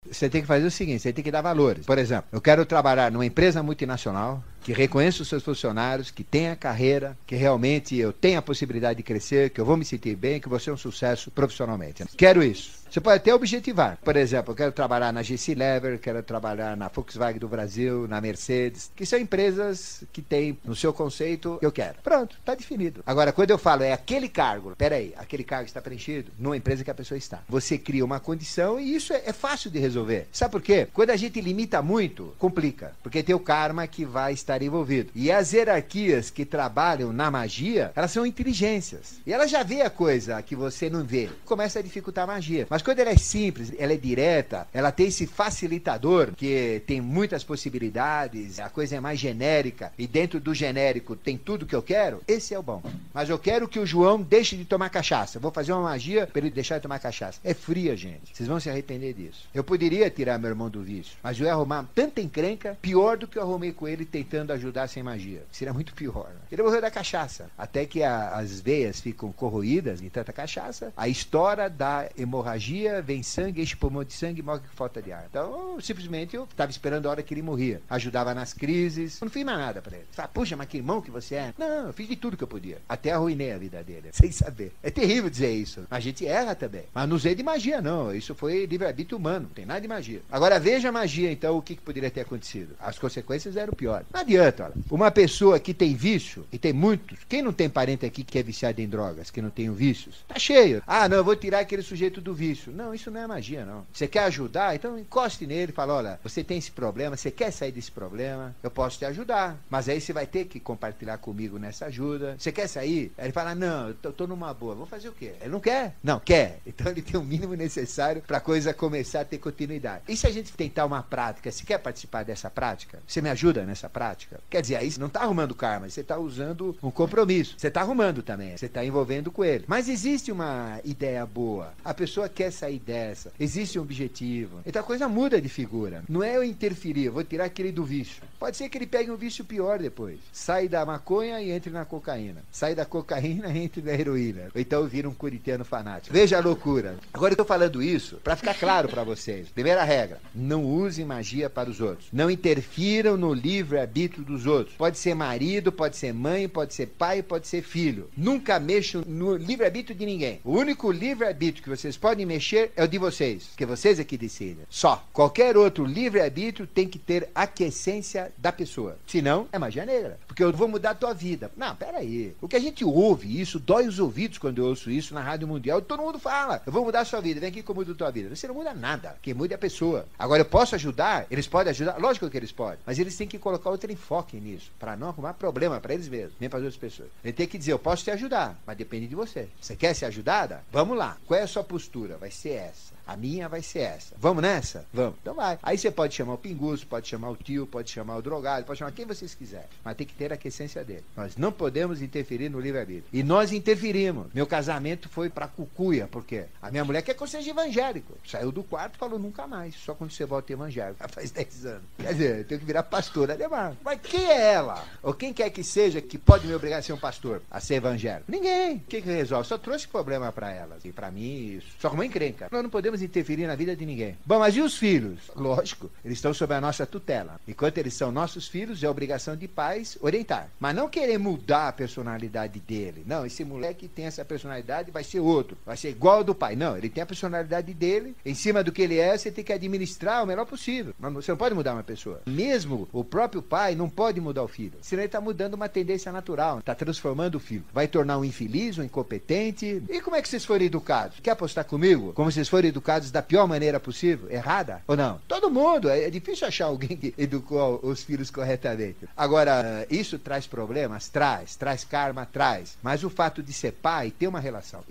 Você tem que fazer o seguinte, você tem que dar valores. Por exemplo, eu quero trabalhar numa empresa multinacional que reconheça os seus funcionários, que tenha carreira, que realmente eu tenha a possibilidade de crescer, que eu vou me sentir bem, que eu vou ser um sucesso profissionalmente. Quero isso. Você pode até objetivar. Por exemplo, eu quero trabalhar na GC Lever, quero trabalhar na Volkswagen do Brasil, na Mercedes, que são empresas que têm no seu conceito que eu quero. Pronto, está definido. Agora, quando eu falo é aquele cargo, peraí, aquele cargo está preenchido numa empresa que a pessoa está. Você cria uma condição e isso é fácil de resolver. Sabe por quê? Quando a gente limita muito, complica. Porque tem o karma que vai estar envolvido. E as hierarquias que trabalham na magia, elas são inteligências. E ela já vê a coisa que você não vê. Começa a dificultar a magia. Mas quando ela é simples, ela é direta, ela tem esse facilitador, que tem muitas possibilidades, a coisa é mais genérica, e dentro do genérico tem tudo que eu quero, esse é o bom. Mas eu quero que o João deixe de tomar cachaça. Vou fazer uma magia para ele deixar de tomar cachaça. É fria, gente. Vocês vão se arrepender disso. Eu poderia tirar meu irmão do vício, mas eu ia arrumar tanta encrenca, pior do que eu arrumei com ele tentando ajudar sem magia. Seria muito pior. Ele morreu da cachaça. Até que as veias ficam corroídas de tanta cachaça, a história da hemorragia, vem sangue, enche o pulmão de sangue e morre com falta de ar. Então, simplesmente, eu estava esperando a hora que ele morria. Ajudava nas crises. Eu não fiz mais nada para ele. Fala, puxa, mas que irmão que você é. Não, eu fiz de tudo que eu podia. Até arruinei a vida dele, sem saber. É terrível dizer isso. A gente erra também. Mas não usei de magia, não. Isso foi livre-arbítrio humano. Não tem nada de magia. Agora, veja a magia, então, o que poderia ter acontecido. As consequências eram piores. Não adianta, olha. Uma pessoa que tem vício, e tem muitos, quem não tem parente aqui que é viciado em drogas, que não tem vícios? Tá cheio. Ah, não, eu vou tirar aquele sujeito do vício. Não, isso não é magia, não. Você quer ajudar? Então encoste nele e fala, olha, você tem esse problema, você quer sair desse problema, eu posso te ajudar. Mas aí você vai ter que compartilhar comigo nessa ajuda. Você quer sair? Aí ele fala, não, eu tô numa boa. Vou fazer o quê? Ele não quer? Não, quer. Então ele tem o mínimo necessário para a coisa começar a ter continuidade. E se a gente tentar uma prática, se quer participar dessa prática, você me ajuda nessa prática? Quer dizer, aí você não está arrumando karma, você está usando um compromisso. Você está arrumando também, você está envolvendo com ele. Mas existe uma ideia boa. A pessoa quer sair dessa. Existe um objetivo. Então a coisa muda de figura. Não é eu interferir, eu vou tirar aquele do vício. Pode ser que ele pegue um vício pior depois. Sai da maconha e entre na cocaína. Sai da cocaína e entre na heroína. Ou então vira um curitiano fanático. Veja a loucura. Agora eu estou falando isso para ficar claro para vocês. Primeira regra, não use magia para os outros. Não interfiram no livre-arbítrio dos outros. Pode ser marido, pode ser mãe, pode ser pai, pode ser filho. Nunca mexam no livre-arbítrio de ninguém. O único livre-arbítrio que vocês podem mexer é o de vocês, porque vocês é que decidem. Só. Qualquer outro livre-arbítrio tem que ter a aquiescência da pessoa. Senão, é magia negra. Porque eu vou mudar a tua vida. Não, peraí. O que a gente ouve, isso dói os ouvidos quando eu ouço isso na Rádio Mundial. Todo mundo fala, eu vou mudar a sua vida. Vem aqui que eu mudo a tua vida. Você não muda nada. Quem muda é a pessoa. Agora, eu posso ajudar? Eles podem ajudar? Lógico que eles podem. Mas eles têm que colocar outro enfoque nisso, para não arrumar problema para eles mesmos, nem para as outras pessoas. Ele tem que dizer, eu posso te ajudar, mas depende de você. Você quer ser ajudada? Vamos lá. Qual é a sua postura? Vai ser essa. A minha vai ser essa. Vamos nessa? Vamos. Então vai. Aí você pode chamar o pinguço, pode chamar o tio, pode chamar o drogado, pode chamar quem vocês quiserem. Mas tem que ter a aquiescência dele. Nós não podemos interferir no livre-arbítrio. E nós interferimos. Meu casamento foi pra cucuia, porque a minha mulher quer que eu seja evangélico. Saiu do quarto e falou nunca mais. Só quando você volta evangélico. Já faz 10 anos. Quer dizer, eu tenho que virar pastor, Ademar. Mas quem é ela? Ou quem quer que seja que pode me obrigar a ser um pastor, a ser evangélico? Ninguém. O que resolve? Só trouxe problema pra elas. E pra mim, isso. Só como encrenca. Nós não podemos interferir na vida de ninguém. Bom, mas e os filhos? Lógico, eles estão sob a nossa tutela. Enquanto eles são nossos filhos, é obrigação de pais orientar. Mas não querer mudar a personalidade dele. Não, esse moleque tem essa personalidade, vai ser outro. Vai ser igual ao do pai. Não, ele tem a personalidade dele. Em cima do que ele é, você tem que administrar o melhor possível. Você não pode mudar uma pessoa. Mesmo o próprio pai não pode mudar o filho. Senão ele está mudando uma tendência natural. Está transformando o filho. Vai tornar um infeliz, um incompetente. E como é que vocês foram educados? Quer apostar comigo? Como vocês foram educados da pior maneira possível? Errada? Ou não? Todo mundo. É difícil achar alguém que educou os filhos corretamente. Agora, isso traz problemas? Traz karma? Traz. Mas o fato de ser pai tem uma relação.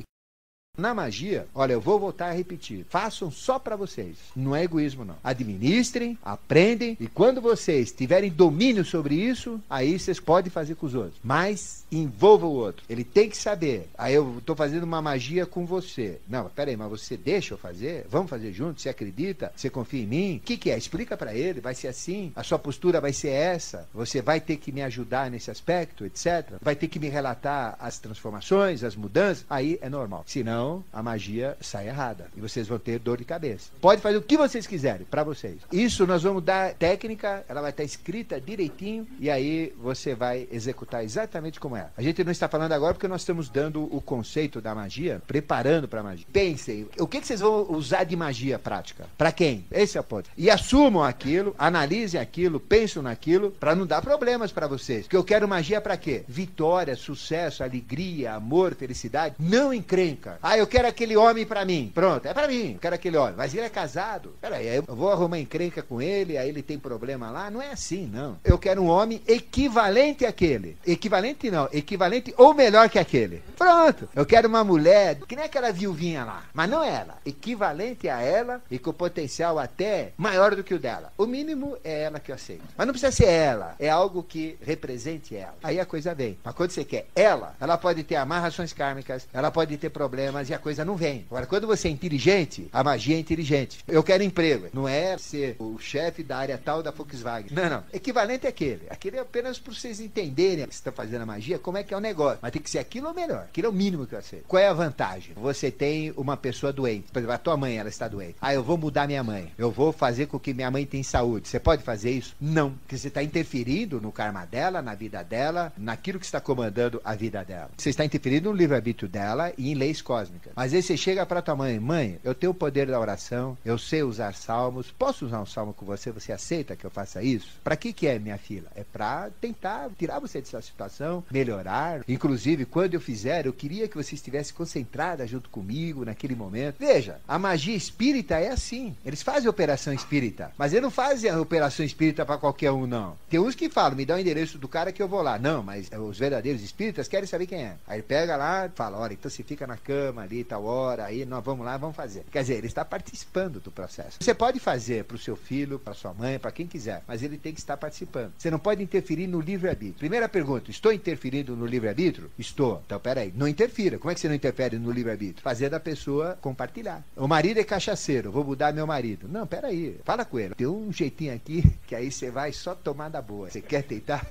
Na magia, olha, eu vou voltar a repetir. Façam só para vocês. Não é egoísmo, não. Administrem, aprendem, e quando vocês tiverem domínio sobre isso, aí vocês podem fazer com os outros. Mas envolva o outro. Ele tem que saber. Aí eu estou fazendo uma magia com você. Não, peraí, mas você deixa eu fazer? Vamos fazer juntos? Você acredita? Você confia em mim? O que é? Explica para ele. Vai ser assim? A sua postura vai ser essa? Você vai ter que me ajudar nesse aspecto, etc. Vai ter que me relatar as transformações, as mudanças? Aí é normal. Senão, a magia sai errada e vocês vão ter dor de cabeça. Pode fazer o que vocês quiserem, para vocês. Isso nós vamos dar técnica, ela vai estar escrita direitinho e aí você vai executar exatamente como é. A gente não está falando agora porque nós estamos dando o conceito da magia, preparando para a magia. Pensem, o que vocês vão usar de magia prática? Para quem? Esse é o ponto. E assumam aquilo, analisem aquilo, pensem naquilo, para não dar problemas para vocês. Porque eu quero magia para quê? Vitória, sucesso, alegria, amor, felicidade. Não encrenca. Eu quero aquele homem pra mim. Pronto, é pra mim. Eu quero aquele homem. Mas ele é casado. Peraí, eu vou arrumar encrenca com ele, aí ele tem problema lá. Não é assim, não. Eu quero um homem equivalente àquele. Equivalente não. Equivalente ou melhor que aquele. Pronto. Eu quero uma mulher, que nem aquela viuvinha lá. Mas não ela. Equivalente a ela e com potencial até maior do que o dela. O mínimo é ela que eu aceito. Mas não precisa ser ela. É algo que represente ela. Aí a coisa vem. Mas quando você quer ela pode ter amarrações kármicas, ela pode ter problemas e a coisa não vem. Agora, quando você é inteligente, a magia é inteligente. Eu quero emprego. Não é ser o chefe da área tal da Volkswagen. Não. Equivalente àquele. Aquele é apenas para vocês entenderem que você está fazendo a magia, como é que é o negócio. Mas tem que ser aquilo ou melhor. Aquilo é o mínimo que eu sei. Qual é a vantagem? Você tem uma pessoa doente. Por exemplo, a tua mãe, ela está doente. Eu vou mudar minha mãe. Eu vou fazer com que minha mãe tenha saúde. Você pode fazer isso? Não. Porque você está interferindo no karma dela, na vida dela, naquilo que está comandando a vida dela. Você está interferindo no livre-arbítrio dela e em leis cósmicas. Mas aí você chega para tua mãe, eu tenho o poder da oração, eu sei usar salmos, posso usar um salmo com você? Você aceita que eu faça isso? Para que é, minha filha? É para tentar tirar você dessa situação, melhorar. Inclusive, quando eu fizer, eu queria que você estivesse concentrada junto comigo naquele momento. Veja, a magia espírita é assim. Eles fazem operação espírita, mas eles não fazem a operação espírita para qualquer um, não. Tem uns que falam, me dá o endereço do cara que eu vou lá. Não, mas os verdadeiros espíritas querem saber quem é. Aí pega lá, fala, olha, então você fica na cama ali, tal hora, aí nós vamos lá, vamos fazer. Quer dizer, ele está participando do processo. Você pode fazer para o seu filho, para sua mãe, para quem quiser, mas ele tem que estar participando. Você não pode interferir no livre-arbítrio. Primeira pergunta, estou interferindo no livre-arbítrio? Estou. Então, peraí, não interfira. Como é que você não interfere no livre-arbítrio? Fazendo a pessoa compartilhar. O marido é cachaceiro, vou mudar meu marido. Não, peraí, fala com ele. Tem um jeitinho aqui, que aí você vai só tomar da boa. Você quer tentar?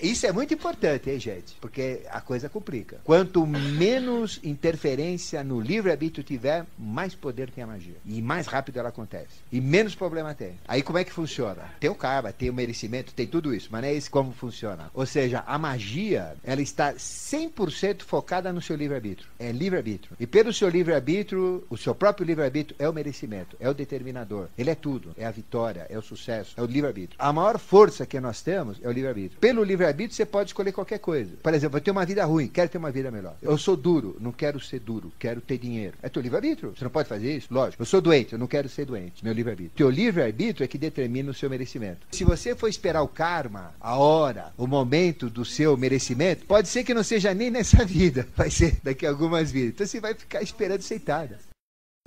Isso é muito importante, hein, gente? Porque a coisa complica. Quanto menos interferência no livre-arbítrio tiver, mais poder tem a magia. E mais rápido ela acontece. E menos problema tem. Aí como é que funciona? Tem o karma, tem o merecimento, tem tudo isso. Mas não é isso como funciona. Ou seja, a magia, ela está 100% focada no seu livre-arbítrio. É livre-arbítrio. E pelo seu livre-arbítrio, o seu próprio livre-arbítrio é o merecimento, é o determinador. Ele é tudo. É a vitória, é o sucesso, é o livre-arbítrio. A maior força que nós temos é o livre-arbítrio. Pelo livre-arbítrio, você pode escolher qualquer coisa. Por exemplo, eu tenho uma vida ruim, quero ter uma vida melhor. Eu sou duro, não quero ser duro, quero ter dinheiro. É teu livre-arbítrio. Você não pode fazer isso? Lógico. Eu sou doente, eu não quero ser doente. Meu livre-arbítrio. Teu livre-arbítrio é que determina o seu merecimento. Se você for esperar o karma, a hora, o momento do seu merecimento, pode ser que não seja nem nessa vida. Vai ser daqui a algumas vidas. Então você vai ficar esperando sentada.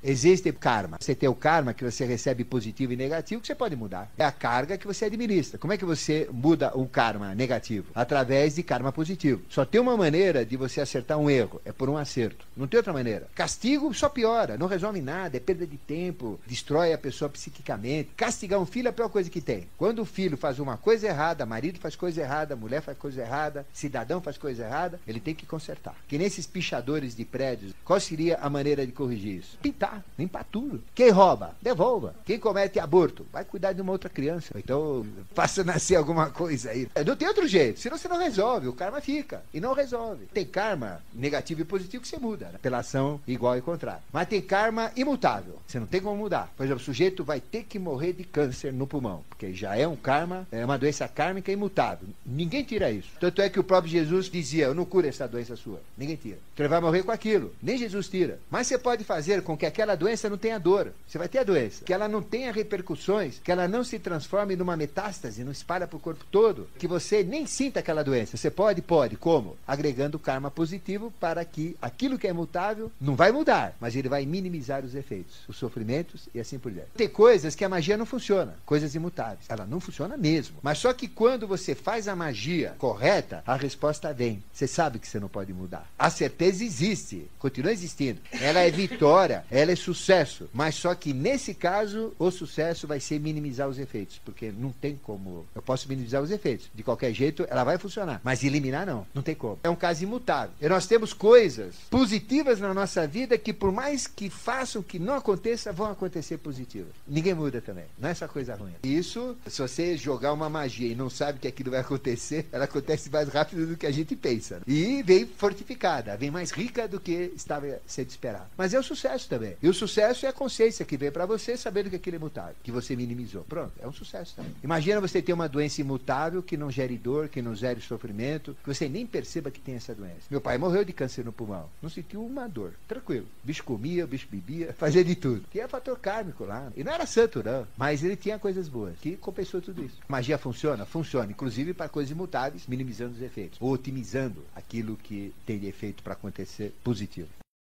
Existe karma. Você tem o karma que você recebe positivo e negativo, que você pode mudar. É a carga que você administra. Como é que você muda um karma negativo? Através de karma positivo. Só tem uma maneira de você acertar um erro, é por um acerto. Não tem outra maneira. Castigo só piora, não resolve nada, é perda de tempo, destrói a pessoa psiquicamente. Castigar um filho é a pior coisa que tem. Quando o filho faz uma coisa errada, marido faz coisa errada, mulher faz coisa errada, cidadão faz coisa errada, ele tem que consertar. Que nesses pichadores de prédios, qual seria a maneira de corrigir isso? Pintar. Limpar tudo. Quem rouba, devolva. Quem comete aborto, vai cuidar de uma outra criança. Então, faça nascer alguma coisa aí. Não tem outro jeito, senão você não resolve. O karma fica e não resolve. Tem karma negativo e positivo que você muda, né? Pela ação igual e contrário. Mas tem karma imutável. Você não tem como mudar. Por exemplo, o sujeito vai ter que morrer de câncer no pulmão, porque já é um karma, é uma doença kármica imutável. Ninguém tira isso. Tanto é que o próprio Jesus dizia, eu não curo essa doença sua. Ninguém tira. Então ele vai morrer com aquilo. Nem Jesus tira. Mas você pode fazer com que aquela doença não tenha dor. Você vai ter a doença. Que ela não tenha repercussões, que ela não se transforme numa metástase, não espalha para o corpo todo, que você nem sinta aquela doença. Você pode? Pode. Como? Agregando karma positivo para que aquilo que é mutável não vai mudar, mas ele vai minimizar os efeitos, os sofrimentos e assim por diante. Tem coisas que a magia não funciona, coisas imutáveis. Ela não funciona mesmo. Mas só que quando você faz a magia correta, a resposta vem. Você sabe que você não pode mudar. A certeza existe, continua existindo. Ela é vitória, ela é sucesso. Mas só que nesse caso, o sucesso vai ser minimizar os efeitos, porque não tem como. Eu posso minimizar os efeitos. De qualquer jeito, ela vai funcionar. Mas eliminar não. Não tem como. É um caso imutável. E nós temos coisas positivas na nossa vida que por mais que façam que não aconteça, vão acontecer positivas. Ninguém muda também. Não é essa coisa ruim. Isso, se você jogar uma magia e não sabe que aquilo vai acontecer, ela acontece mais rápido do que a gente pensa. E vem fortificada, vem mais rica do que estava sendo esperado. Mas é o sucesso também. E o sucesso é a consciência que vem para você sabendo que aquilo é imutável, que você minimizou. Pronto, é um sucesso também. Imagina você ter uma doença imutável que não gere dor, que não gere sofrimento, que você nem perceba que tem essa doença. Meu pai morreu de câncer no pulmão. Não sentiu uma dor. Tranquilo. O bicho comia, o bicho bebia, fazia de tudo. Que é fator kármico lá. E não era santo, não. Mas ele tinha coisas boas, que compensou tudo isso. Magia funciona? Funciona. Inclusive para coisas imutáveis, minimizando os efeitos. Ou otimizando aquilo que tem de efeito para acontecer positivo.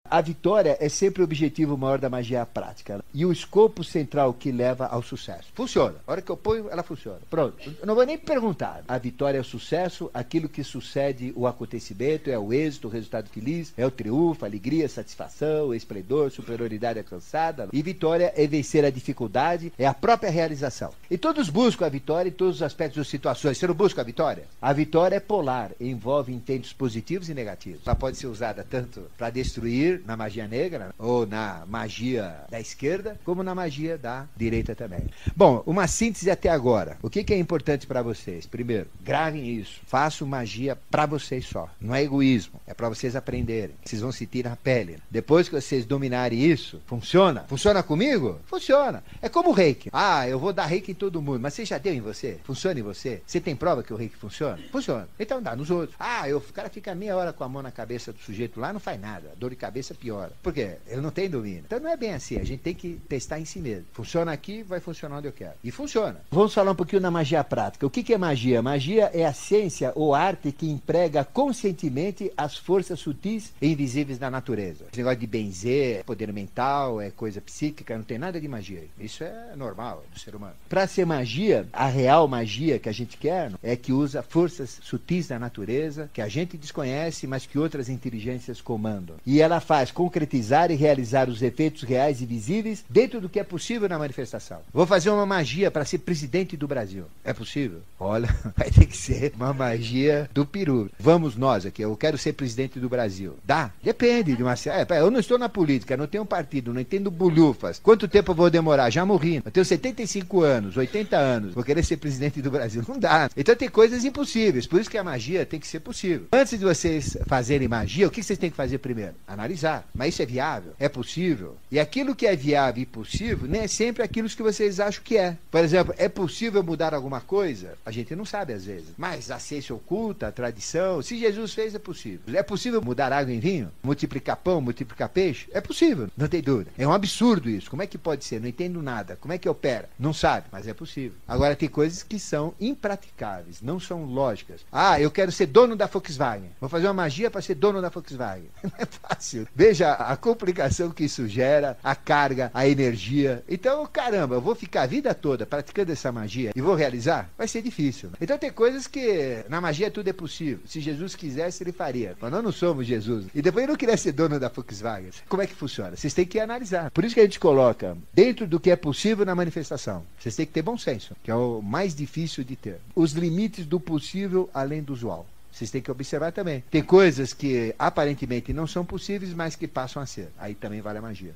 A vitória é sempre o objetivo maior da magia prática e o escopo central que leva ao sucesso. Funciona. A hora que eu ponho, ela funciona. Pronto. Eu não vou nem perguntar. A vitória é o sucesso, aquilo que sucede o acontecimento, é o êxito, o resultado feliz, é o triunfo, a alegria, a satisfação, o esplendor, superioridade alcançada. E vitória é vencer a dificuldade, é a própria realização. E todos buscam a vitória em todos os aspectos das situações. Você não busca a vitória? A vitória é polar, envolve intentos positivos e negativos. Ela pode ser usada tanto para destruir, na magia negra, ou na magia da esquerda, como na magia da direita também. Bom, uma síntese até agora. O que é importante para vocês? Primeiro, gravem isso. Façam magia para vocês só. Não é egoísmo. É para vocês aprenderem. Vocês vão sentir na pele. Depois que vocês dominarem isso, funciona? Funciona comigo? Funciona. É como o reiki. Ah, eu vou dar reiki em todo mundo. Mas você já deu em você? Funciona em você? Você tem prova que o reiki funciona? Funciona. Então dá nos outros. Ah, o cara fica meia hora com a mão na cabeça do sujeito lá, não faz nada. Dor de cabeça piora. Por quê? Ele não tem domínio. Então não é bem assim. A gente tem que testar em si mesmo. Funciona aqui, vai funcionar onde eu quero. E funciona. Vamos falar um pouquinho da magia prática. O que é magia? Magia é a ciência ou arte que emprega conscientemente as forças sutis e invisíveis da natureza. Esse negócio de benzer, poder mental, é coisa psíquica, não tem nada de magia. Isso é normal do ser humano. Para ser magia, a real magia que a gente quer é que usa forças sutis da natureza, que a gente desconhece, mas que outras inteligências comandam. E ela faz concretizar e realizar os efeitos reais e visíveis dentro do que é possível na manifestação. Vou fazer uma magia para ser presidente do Brasil. É possível? Olha, vai ter que ser uma magia do peru. Vamos nós aqui, eu quero ser presidente do Brasil. Dá? Depende de uma... eu não estou na política, não tenho um partido, não entendo bolhufas. Quanto tempo eu vou demorar? Já morri. Eu tenho 75 anos, 80 anos, vou querer ser presidente do Brasil. Não dá. Então tem coisas impossíveis, por isso que a magia tem que ser possível. Antes de vocês fazerem magia, o que vocês têm que fazer primeiro? Analisar. Mas isso é viável? É possível? E aquilo que é viável e possível nem é sempre aquilo que vocês acham que é. Por exemplo, é possível mudar alguma coisa? A gente não sabe às vezes. Mas a ciência oculta, a tradição, se Jesus fez, é possível. É possível mudar água em vinho? Multiplicar pão, multiplicar peixe? É possível, não tem dúvida. É um absurdo isso. Como é que pode ser? Não entendo nada. Como é que opera? Não sabe, mas é possível. Agora tem coisas que são impraticáveis, não são lógicas. Ah, eu quero ser dono da Volkswagen. Vou fazer uma magia para ser dono da Volkswagen. Não é fácil. Veja a complicação que isso gera, a carga, a energia. Então, caramba, eu vou ficar a vida toda praticando essa magia e vou realizar? Vai ser difícil. Então tem coisas que na magia tudo é possível. Se Jesus quisesse, ele faria. Mas nós não somos Jesus. E depois ele não queria ser dono da Volkswagen. Como é que funciona? Vocês têm que analisar. Por isso que a gente coloca dentro do que é possível na manifestação. Vocês têm que ter bom senso, que é o mais difícil de ter. Os limites do possível além do usual. Vocês têm que observar também. Tem coisas que aparentemente não são possíveis, mas que passam a ser. Aí também vale a magia.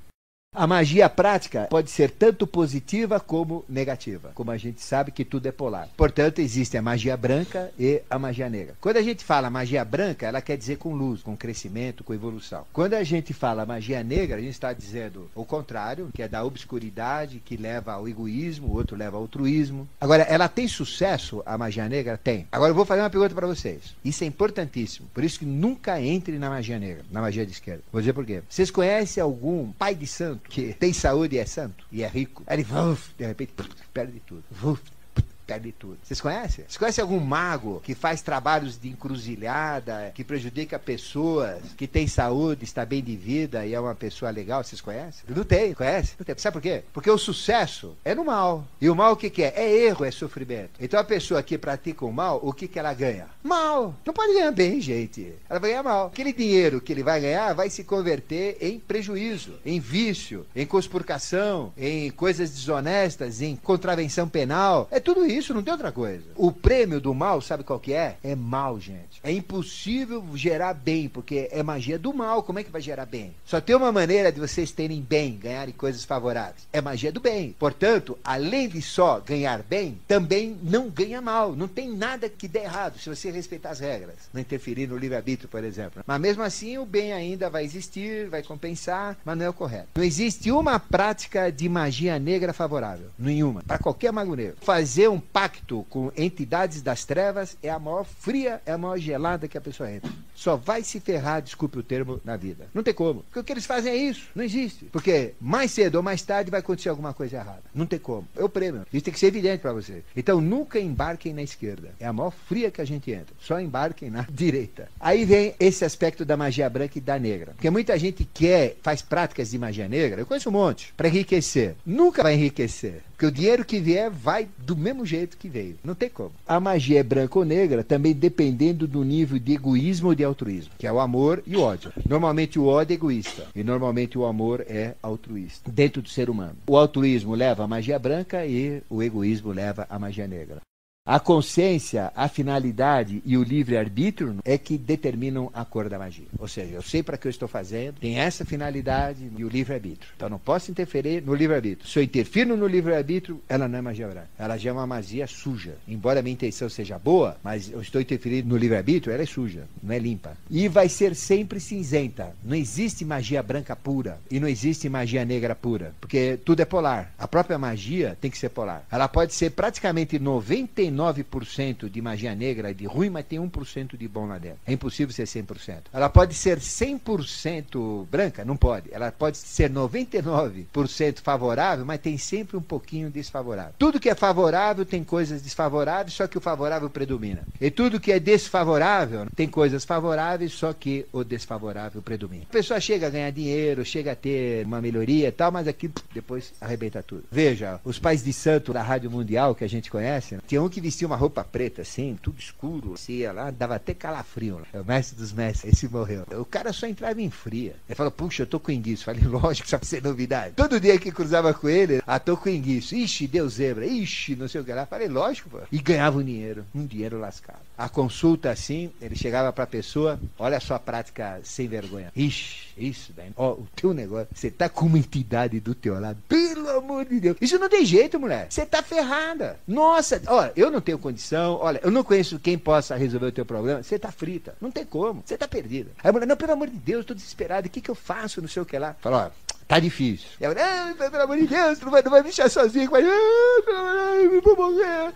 A magia prática pode ser tanto positiva como negativa. Como a gente sabe que tudo é polar. Portanto, existe a magia branca e a magia negra. Quando a gente fala magia branca, ela quer dizer com luz, com crescimento, com evolução. Quando a gente fala magia negra, a gente está dizendo o contrário, que é da obscuridade, que leva ao egoísmo, o outro leva ao altruísmo. Agora, ela tem sucesso, a magia negra? Tem. Agora, eu vou fazer uma pergunta para vocês. Isso é importantíssimo. Por isso que nunca entre na magia negra, na magia de esquerda. Vou dizer por quê. Vocês conhecem algum pai de santo que tem saúde e é santo, e é rico, aí ele, de repente, perde tudo. Perde tudo. Vocês conhecem? Vocês conhecem algum mago que faz trabalhos de encruzilhada, que prejudica pessoas, que tem saúde, está bem de vida e é uma pessoa legal? Vocês conhecem? Não tem, conhece? Não tem. Sabe por quê? Porque o sucesso é no mal. E o mal o que que é? É erro, é sofrimento. Então a pessoa que pratica o mal, o que que ela ganha? Mal. Não pode ganhar bem, gente. Ela vai ganhar mal. Aquele dinheiro que ele vai ganhar vai se converter em prejuízo, em vício, em conspurcação, em coisas desonestas, em contravenção penal. É tudo isso. Não tem outra coisa. O prêmio do mal, sabe qual que é? É mal, gente. É impossível gerar bem, porque é magia do mal. Como é que vai gerar bem? Só tem uma maneira de vocês terem bem, ganharem coisas favoráveis. É magia do bem. Portanto, além de só ganhar bem, também não ganha mal. Não tem nada que dê errado, se você respeitar as regras. Não interferir no livre-arbítrio, por exemplo. Mas mesmo assim, o bem ainda vai existir, vai compensar, mas não é o correto. Não existe uma prática de magia negra favorável. Nenhuma. Para qualquer mago negro. Fazer um pacto com entidades das trevas é a maior fria, é a maior gelada que a pessoa entra. Só vai se ferrar, desculpe o termo, na vida. Não tem como. Porque o que eles fazem é isso. Não existe. Porque mais cedo ou mais tarde vai acontecer alguma coisa errada. Não tem como. É o prêmio. Isso tem que ser evidente para você. Então nunca embarquem na esquerda. É a maior fria que a gente entra. Só embarquem na direita. Aí vem esse aspecto da magia branca e da negra. Porque muita gente faz práticas de magia negra, eu conheço um monte, para enriquecer. Nunca vai enriquecer. Porque o dinheiro que vier vai do mesmo jeito que veio. Não tem como. A magia é branca ou negra também dependendo do nível de egoísmo ou de altruísmo, que é o amor e o ódio. Normalmente o ódio é egoísta e normalmente o amor é altruísta dentro do ser humano. O altruísmo leva a magia branca e o egoísmo leva a magia negra. A consciência, a finalidade e o livre-arbítrio é que determinam a cor da magia. Ou seja, eu sei para que eu estou fazendo, tem essa finalidade e o livre-arbítrio. Então não posso interferir no livre-arbítrio. Se eu interfiro no livre-arbítrio, ela não é magia branca. Ela já é uma magia suja. Embora a minha intenção seja boa, mas eu estou interferindo no livre-arbítrio, ela é suja, não é limpa. E vai ser sempre cinzenta. Não existe magia branca pura e não existe magia negra pura, porque tudo é polar. A própria magia tem que ser polar. Ela pode ser praticamente 99% de magia negra de ruim, mas tem 1% de bom lá dentro. É impossível ser 100%. Ela pode ser 100% branca? Não pode. Ela pode ser 99% favorável, mas tem sempre um pouquinho desfavorável. Tudo que é favorável tem coisas desfavoráveis, só que o favorável predomina. E tudo que é desfavorável tem coisas favoráveis, só que o desfavorável predomina. A pessoa chega a ganhar dinheiro, chega a ter uma melhoria e tal, mas aqui depois arrebenta tudo. Veja, os pais de santo da Rádio Mundial, que a gente conhece, tinha um que vestia uma roupa preta assim, tudo escuro, assim, ia lá, dava até calafrio. É o mestre dos mestres, esse morreu. O cara só entrava em fria. Ele falou, puxa, eu tô com enguiço. Falei, lógico, só pra ser novidade. Todo dia que cruzava com ele, tô com enguiço. Ixi, deu zebra. Ixi, não sei o que lá. Falei, lógico, pô. E ganhava um dinheiro lascado. A consulta assim, ele chegava pra pessoa, olha a sua prática sem vergonha. Ixi, isso daí. Ó, o teu negócio, você tá com uma entidade do teu lado. Pelo amor de Deus. Isso não tem jeito, mulher. Você tá ferrada. Nossa, ó, eu não tenho condição, olha, eu não conheço quem possa resolver o teu problema, você tá frita, não tem como, você tá perdida. Aí a mulher, não, pelo amor de Deus, eu tô desesperado, o que que eu faço, não sei o que lá. Fala, ó, Tá difícil. Eu, pelo amor de Deus, não vai me deixar sozinho. Mas, vou morrer.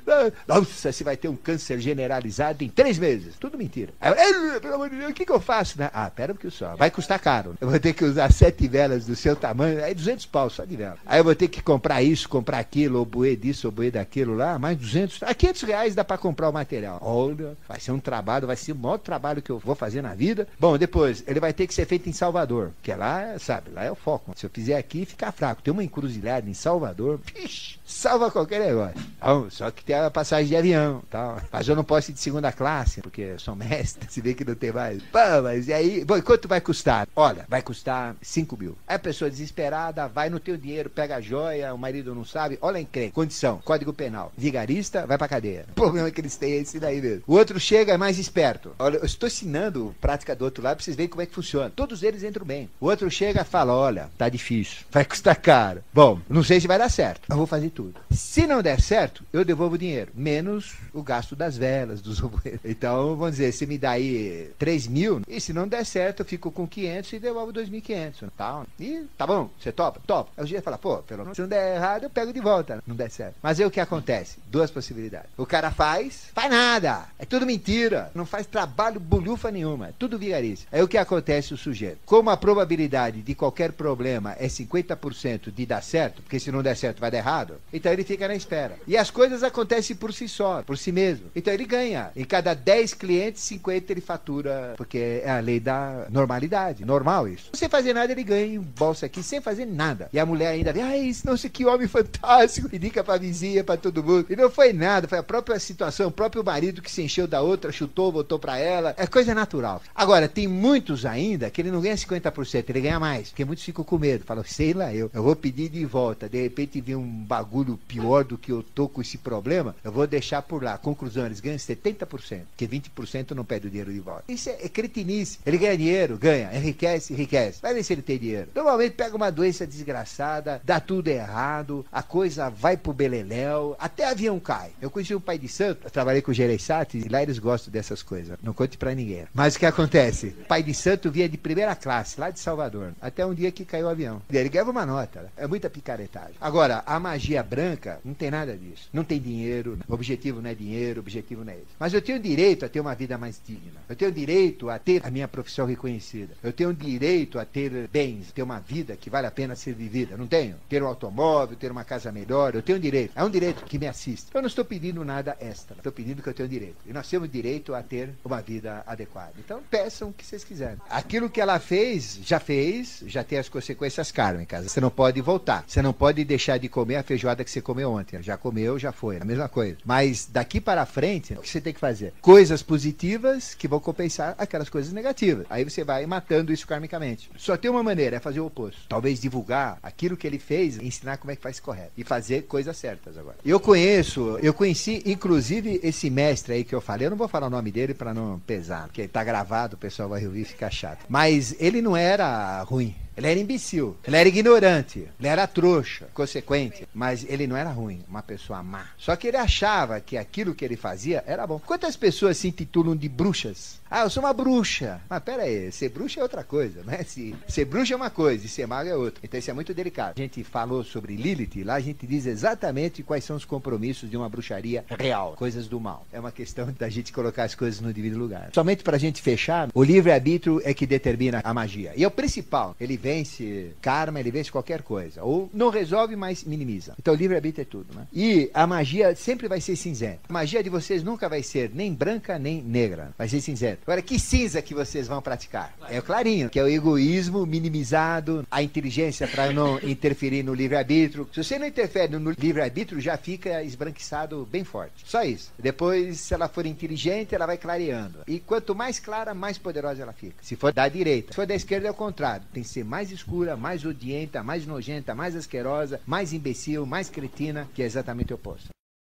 Nossa, você vai ter um câncer generalizado em 3 meses. Tudo mentira. Aí eu, pelo amor de Deus, o que eu faço? Ah, pera um pouquinho só. Vai custar caro. Eu vou ter que usar 7 velas do seu tamanho. Aí 200 pau só de vela. Aí eu vou ter que comprar isso, comprar aquilo, ou buê disso, ou buê daquilo lá. Mais 200. A 500 reais dá pra comprar o material. Olha, vai ser um trabalho, vai ser o maior trabalho que eu vou fazer na vida. Bom, depois, ele vai ter que ser feito em Salvador. Porque lá, sabe, lá é o foco. Se eu fizer aqui, fica fraco. Tem uma encruzilhada em Salvador. Vixe, salva qualquer negócio. Então, só que tem a passagem de avião. Tal. Mas eu não posso ir de segunda classe, porque eu sou mestre. Se vê que não tem mais. Pô, mas e aí? Bom, quanto vai custar? Olha, vai custar 5 mil. Aí a pessoa desesperada vai no teu dinheiro, pega a joia, o marido não sabe. Olha a encrenca. Condição, Código Penal. Vigarista, vai pra cadeia. O problema que eles têm é esse daí mesmo. O outro chega, é mais esperto. Olha, eu estou ensinando prática do outro lado pra vocês verem como é que funciona. Todos eles entram bem. O outro chega e fala, olha, tá difícil. Vai custar caro. Bom, não sei se vai dar certo. Eu vou fazer tudo. Se não der certo, eu devolvo o dinheiro. Menos o gasto das velas, dos ovoeiros. Então, vamos dizer, se me dá aí 3 mil, e se não der certo, eu fico com 500 e devolvo 2.500. Tal. E tá bom, você topa? Topa. Aí o dia fala, pô, pelo menos se não der errado, eu pego de volta. Não der certo. Mas aí o que acontece? 2 possibilidades. O cara faz nada. É tudo mentira. Não faz trabalho bolhufa nenhuma. É tudo vigarice. Aí o que acontece o sujeito? Como a probabilidade de qualquer problema é 50% de dar certo, porque se não der certo vai dar errado, então ele fica na espera. E as coisas acontecem por si só, por si mesmo. Então ele ganha. Em cada 10 clientes, 50 ele fatura, porque é a lei da normalidade. Normal isso. Sem fazer nada, ele ganha em bolsa aqui, sem fazer nada. E a mulher ainda vê, ai, nossa, que homem fantástico. Indica pra vizinha, pra todo mundo. E não foi nada, foi a própria situação, o próprio marido que se encheu da outra, chutou, voltou pra ela. É coisa natural. Agora, tem muitos ainda que ele não ganha 50%, ele ganha mais. Porque muitos ficam com medo. Falam, sei lá, eu vou pedir de volta. De repente vem um bagulho pior do que eu tô com esse problema, eu vou deixar por lá. Conclusão, eles ganham 70%, porque 20% não pede o dinheiro de volta. Isso é cretinice. Ele ganha dinheiro, ganha. Enriquece, enriquece. Vai ver se ele tem dinheiro. Normalmente pega uma doença desgraçada, dá tudo errado, a coisa vai pro beleléu, até avião cai. Eu conheci um pai de santo, eu trabalhei com o Gereissati, e lá eles gostam dessas coisas. Não conte pra ninguém. Mas o que acontece? Pai de santo via de primeira classe, lá de Salvador, até um dia que caiu o avião. E ele ganhava uma nota. É muita picaretagem. Agora, a magia branca não tem nada disso. Não tem dinheiro, o objetivo não é dinheiro, o objetivo não é esse. Mas eu tenho direito a ter uma vida mais digna. Eu tenho direito a ter a minha profissão reconhecida. Eu tenho direito a ter bens, ter uma vida que vale a pena ser vivida. Não tenho? Ter um automóvel, ter uma casa melhor, eu tenho direito. É um direito que me assiste. Eu não estou pedindo nada extra. Estou pedindo que eu tenho direito. E nós temos direito a ter uma vida adequada. Então, peçam o que vocês quiserem. Aquilo que ela fez, já tem as consequências kármicas. Você não pode voltar. Você não pode deixar de comer a feijoada que você comeu ontem. Já comeu, já foi. É a mesma coisa. Mas daqui para frente, o que você tem que fazer? Coisas positivas que vão compensar aquelas coisas negativas. Aí você vai matando isso karmicamente. Só tem uma maneira, é fazer o oposto. Talvez divulgar aquilo que ele fez e ensinar como é que faz correto. E fazer coisas certas agora. Eu conheci, inclusive, esse mestre aí que eu falei. Eu não vou falar o nome dele para não pesar, porque tá gravado, o pessoal vai ouvir e ficar chato. Mas ele não era ruim. Ele era imbecil, ele era ignorante, ele era trouxa, consequente, mas ele não era ruim, uma pessoa má. Só que ele achava que aquilo que ele fazia era bom. Quantas pessoas se intitulam de bruxas? Ah, eu sou uma bruxa. Mas pera aí, ser bruxa é outra coisa, né? Ser bruxa é uma coisa e ser mago é outra. Então isso é muito delicado. A gente falou sobre Lilith, lá a gente diz exatamente quais são os compromissos de uma bruxaria real, coisas do mal. É uma questão da gente colocar as coisas no devido lugar. Somente pra gente fechar, o livre-arbítrio é que determina a magia. E é o principal, ele vence karma, ele vence qualquer coisa. Ou não resolve, mas minimiza. Então o livre-arbítrio é tudo, né? E a magia sempre vai ser cinzenta. A magia de vocês nunca vai ser nem branca, nem negra. Vai ser cinzenta. Agora, que cinza que vocês vão praticar? É o clarinho, que é o egoísmo minimizado, a inteligência para não interferir no livre-arbítrio. Se você não interfere no livre-arbítrio, já fica esbranquiçado bem forte. Só isso. Depois, se ela for inteligente, ela vai clareando. E quanto mais clara, mais poderosa ela fica. Se for da direita. Se for da esquerda, é o contrário. Tem que ser mais escura, mais odienta, mais nojenta, mais asquerosa, mais imbecil, mais cretina, que é exatamente o oposto.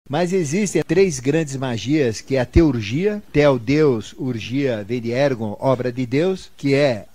Mas existem três grandes magias, que é a teurgia, tel, Deus, urgia, vem de ergon, obra de Deus, que é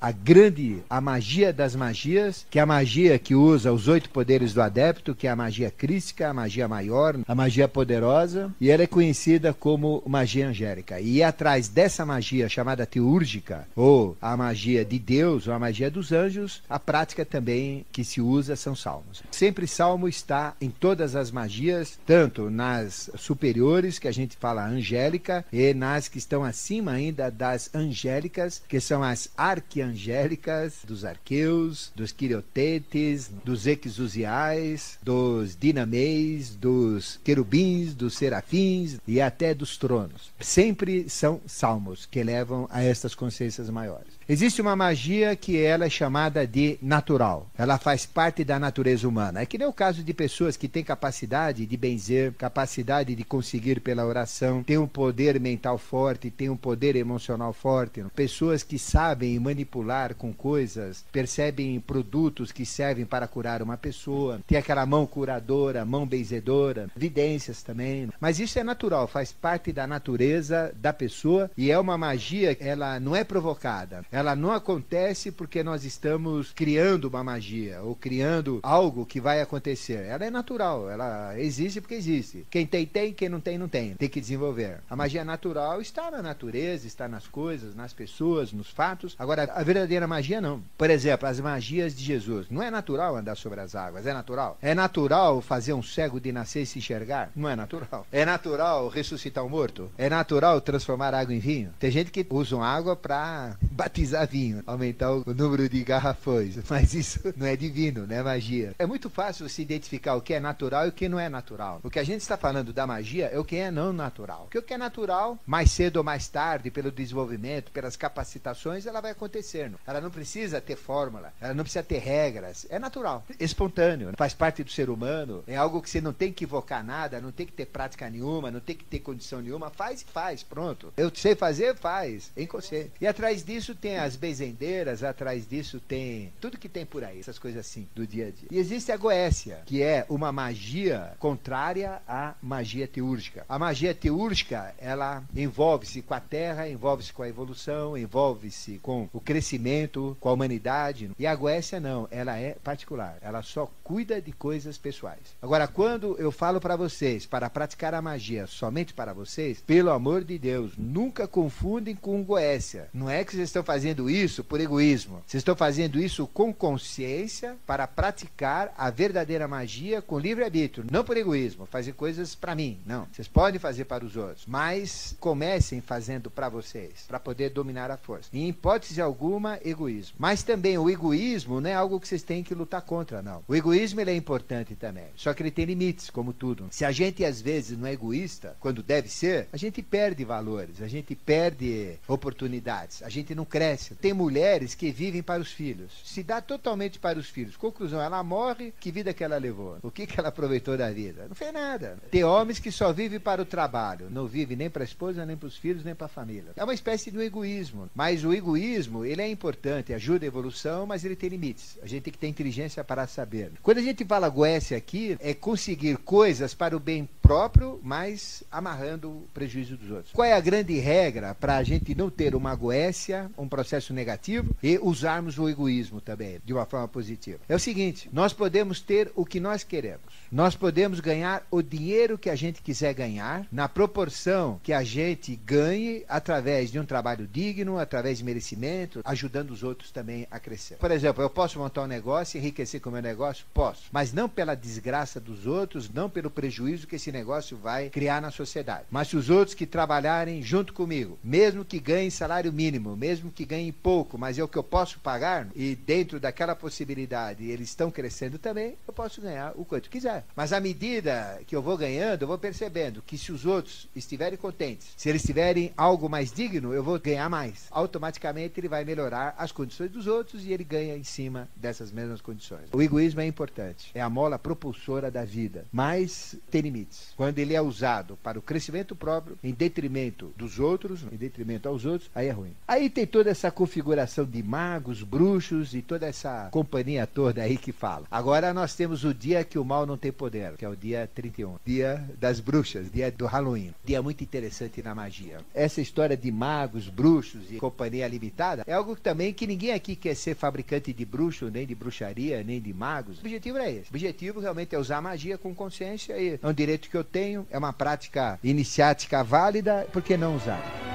a magia das magias, que é a magia que usa os 8 poderes do adepto, que é a magia crística, a magia maior, a magia poderosa, e ela é conhecida como magia angélica. E atrás dessa magia chamada teúrgica, ou a magia de Deus, ou a magia dos anjos, a prática também que se usa são salmos. Sempre salmo está em todas as magias, tanto nas superiores, que a gente fala angélica, e nas que estão acima ainda das angélicas, que são as arquiangélicas, dos arqueus, dos quiriotetes, dos exusiais, dos dinameis, dos querubins, dos serafins e até dos tronos. Sempre são salmos que levam a estas consciências maiores. Existe uma magia que ela é chamada de natural. Ela faz parte da natureza humana. É que nem o caso de pessoas que têm capacidade de benzer, capacidade de conseguir pela oração, têm um poder mental forte, têm um poder emocional forte. Pessoas que sabem manipular com coisas, percebem produtos que servem para curar uma pessoa, tem aquela mão curadora, mão benzedora, vidências também. Mas isso é natural, faz parte da natureza da pessoa e é uma magia, ela não é provocada. Ela não acontece porque nós estamos criando uma magia ou criando algo que vai acontecer. Ela é natural, ela existe porque existe. Quem tem, tem, quem não tem, não tem. Tem que desenvolver. A magia natural está na natureza, está nas coisas, nas pessoas, nos fatos. Agora, a verdadeira magia não. Por exemplo, as magias de Jesus. Não é natural andar sobre as águas, é natural. É natural fazer um cego de nascer e se enxergar? Não é natural. É natural ressuscitar um morto? É natural transformar água em vinho? Tem gente que usa água para batizar vinho, aumentar o número de garrafões, mas isso não é divino, não é magia. É muito fácil se identificar o que é natural e o que não é natural. O que a gente está falando da magia é o que é não natural. Porque o que é natural, mais cedo ou mais tarde, pelo desenvolvimento, pelas capacitações, ela vai acontecer. Ela não precisa ter fórmula, ela não precisa ter regras. É natural, espontâneo, faz parte do ser humano, é algo que você não tem que invocar nada, não tem que ter prática nenhuma, não tem que ter condição nenhuma, faz e faz, pronto. Eu sei fazer, faz, é inconsciente. E atrás disso tem as benzendeiras, atrás disso tem tudo que tem por aí, essas coisas assim do dia a dia. E existe a goécia, que é uma magia contrária à magia teúrgica. A magia teúrgica, ela envolve-se com a terra, envolve-se com a evolução, envolve-se com o crescimento, com a humanidade. E a goécia não, ela é particular, ela só cuida de coisas pessoais. Agora, quando eu falo para vocês, para praticar a magia somente para vocês, pelo amor de Deus, nunca confundem com goécia. Não é que vocês estão fazendo isso por egoísmo. Vocês estão fazendo isso com consciência para praticar a verdadeira magia com livre-arbítrio, não por egoísmo, fazer coisas para mim, não. Vocês podem fazer para os outros, mas comecem fazendo para vocês, para poder dominar a força. Em hipótese alguma, egoísmo. Mas também o egoísmo não é algo que vocês têm que lutar contra, não. O egoísmo ele é importante também, só que ele tem limites, como tudo. Se a gente às vezes não é egoísta, quando deve ser, a gente perde valores, a gente perde oportunidades, a gente não cresce. Tem mulheres que vivem para os filhos, se dá totalmente para os filhos. Conclusão, ela morre, que vida que ela levou? O que ela aproveitou da vida? Não fez nada. Tem homens que só vivem para o trabalho, não vivem nem para a esposa, nem para os filhos, nem para a família. É uma espécie de um egoísmo. Mas o egoísmo, ele é importante, ajuda a evolução, mas ele tem limites. A gente tem que ter inteligência para saber. Quando a gente fala goécia aqui, é conseguir coisas para o bem próprio, mas amarrando o prejuízo dos outros. Qual é a grande regra para a gente não ter uma goécia, um processo negativo, e usarmos o egoísmo também, de uma forma positiva? É o seguinte, nós podemos ter o que nós queremos. Nós podemos ganhar o dinheiro que a gente quiser ganhar, na proporção que a gente ganhe através de um trabalho digno, através de merecimento, ajudando os outros também a crescer. Por exemplo, eu posso montar um negócio e enriquecer com o meu negócio? Posso. Mas não pela desgraça dos outros, não pelo prejuízo que esse negócio vai criar na sociedade. Mas se os outros que trabalharem junto comigo, mesmo que ganhem salário mínimo, mesmo que ganhem pouco, mas é o que eu posso pagar, e dentro daquela possibilidade eles estão crescendo também, eu posso ganhar o quanto quiser. Mas à medida que eu vou ganhando, eu vou percebendo que se os outros estiverem contentes, se eles tiverem algo mais digno, eu vou ganhar mais. Automaticamente ele vai melhorar as condições dos outros e ele ganha em cima dessas mesmas condições. O egoísmo é importante, é a mola propulsora da vida, mas tem limites. Mas, quando ele é usado para o crescimento próprio, em detrimento dos outros, em detrimento aos outros, aí é ruim. Aí tem toda essa configuração de magos, bruxos e toda essa companhia toda aí que fala. Agora nós temos o dia que o mal não tem poder, que é o dia 31, dia das bruxas, dia do Halloween. Dia muito interessante na magia. Essa história de magos, bruxos e companhia limitada é algo também que ninguém aqui quer ser fabricante de bruxo, nem de bruxaria, nem de magos. O objetivo é esse. O objetivo realmente é usar a magia com consciência e é um direito que eu tenho, é uma prática iniciática válida, por que não usar?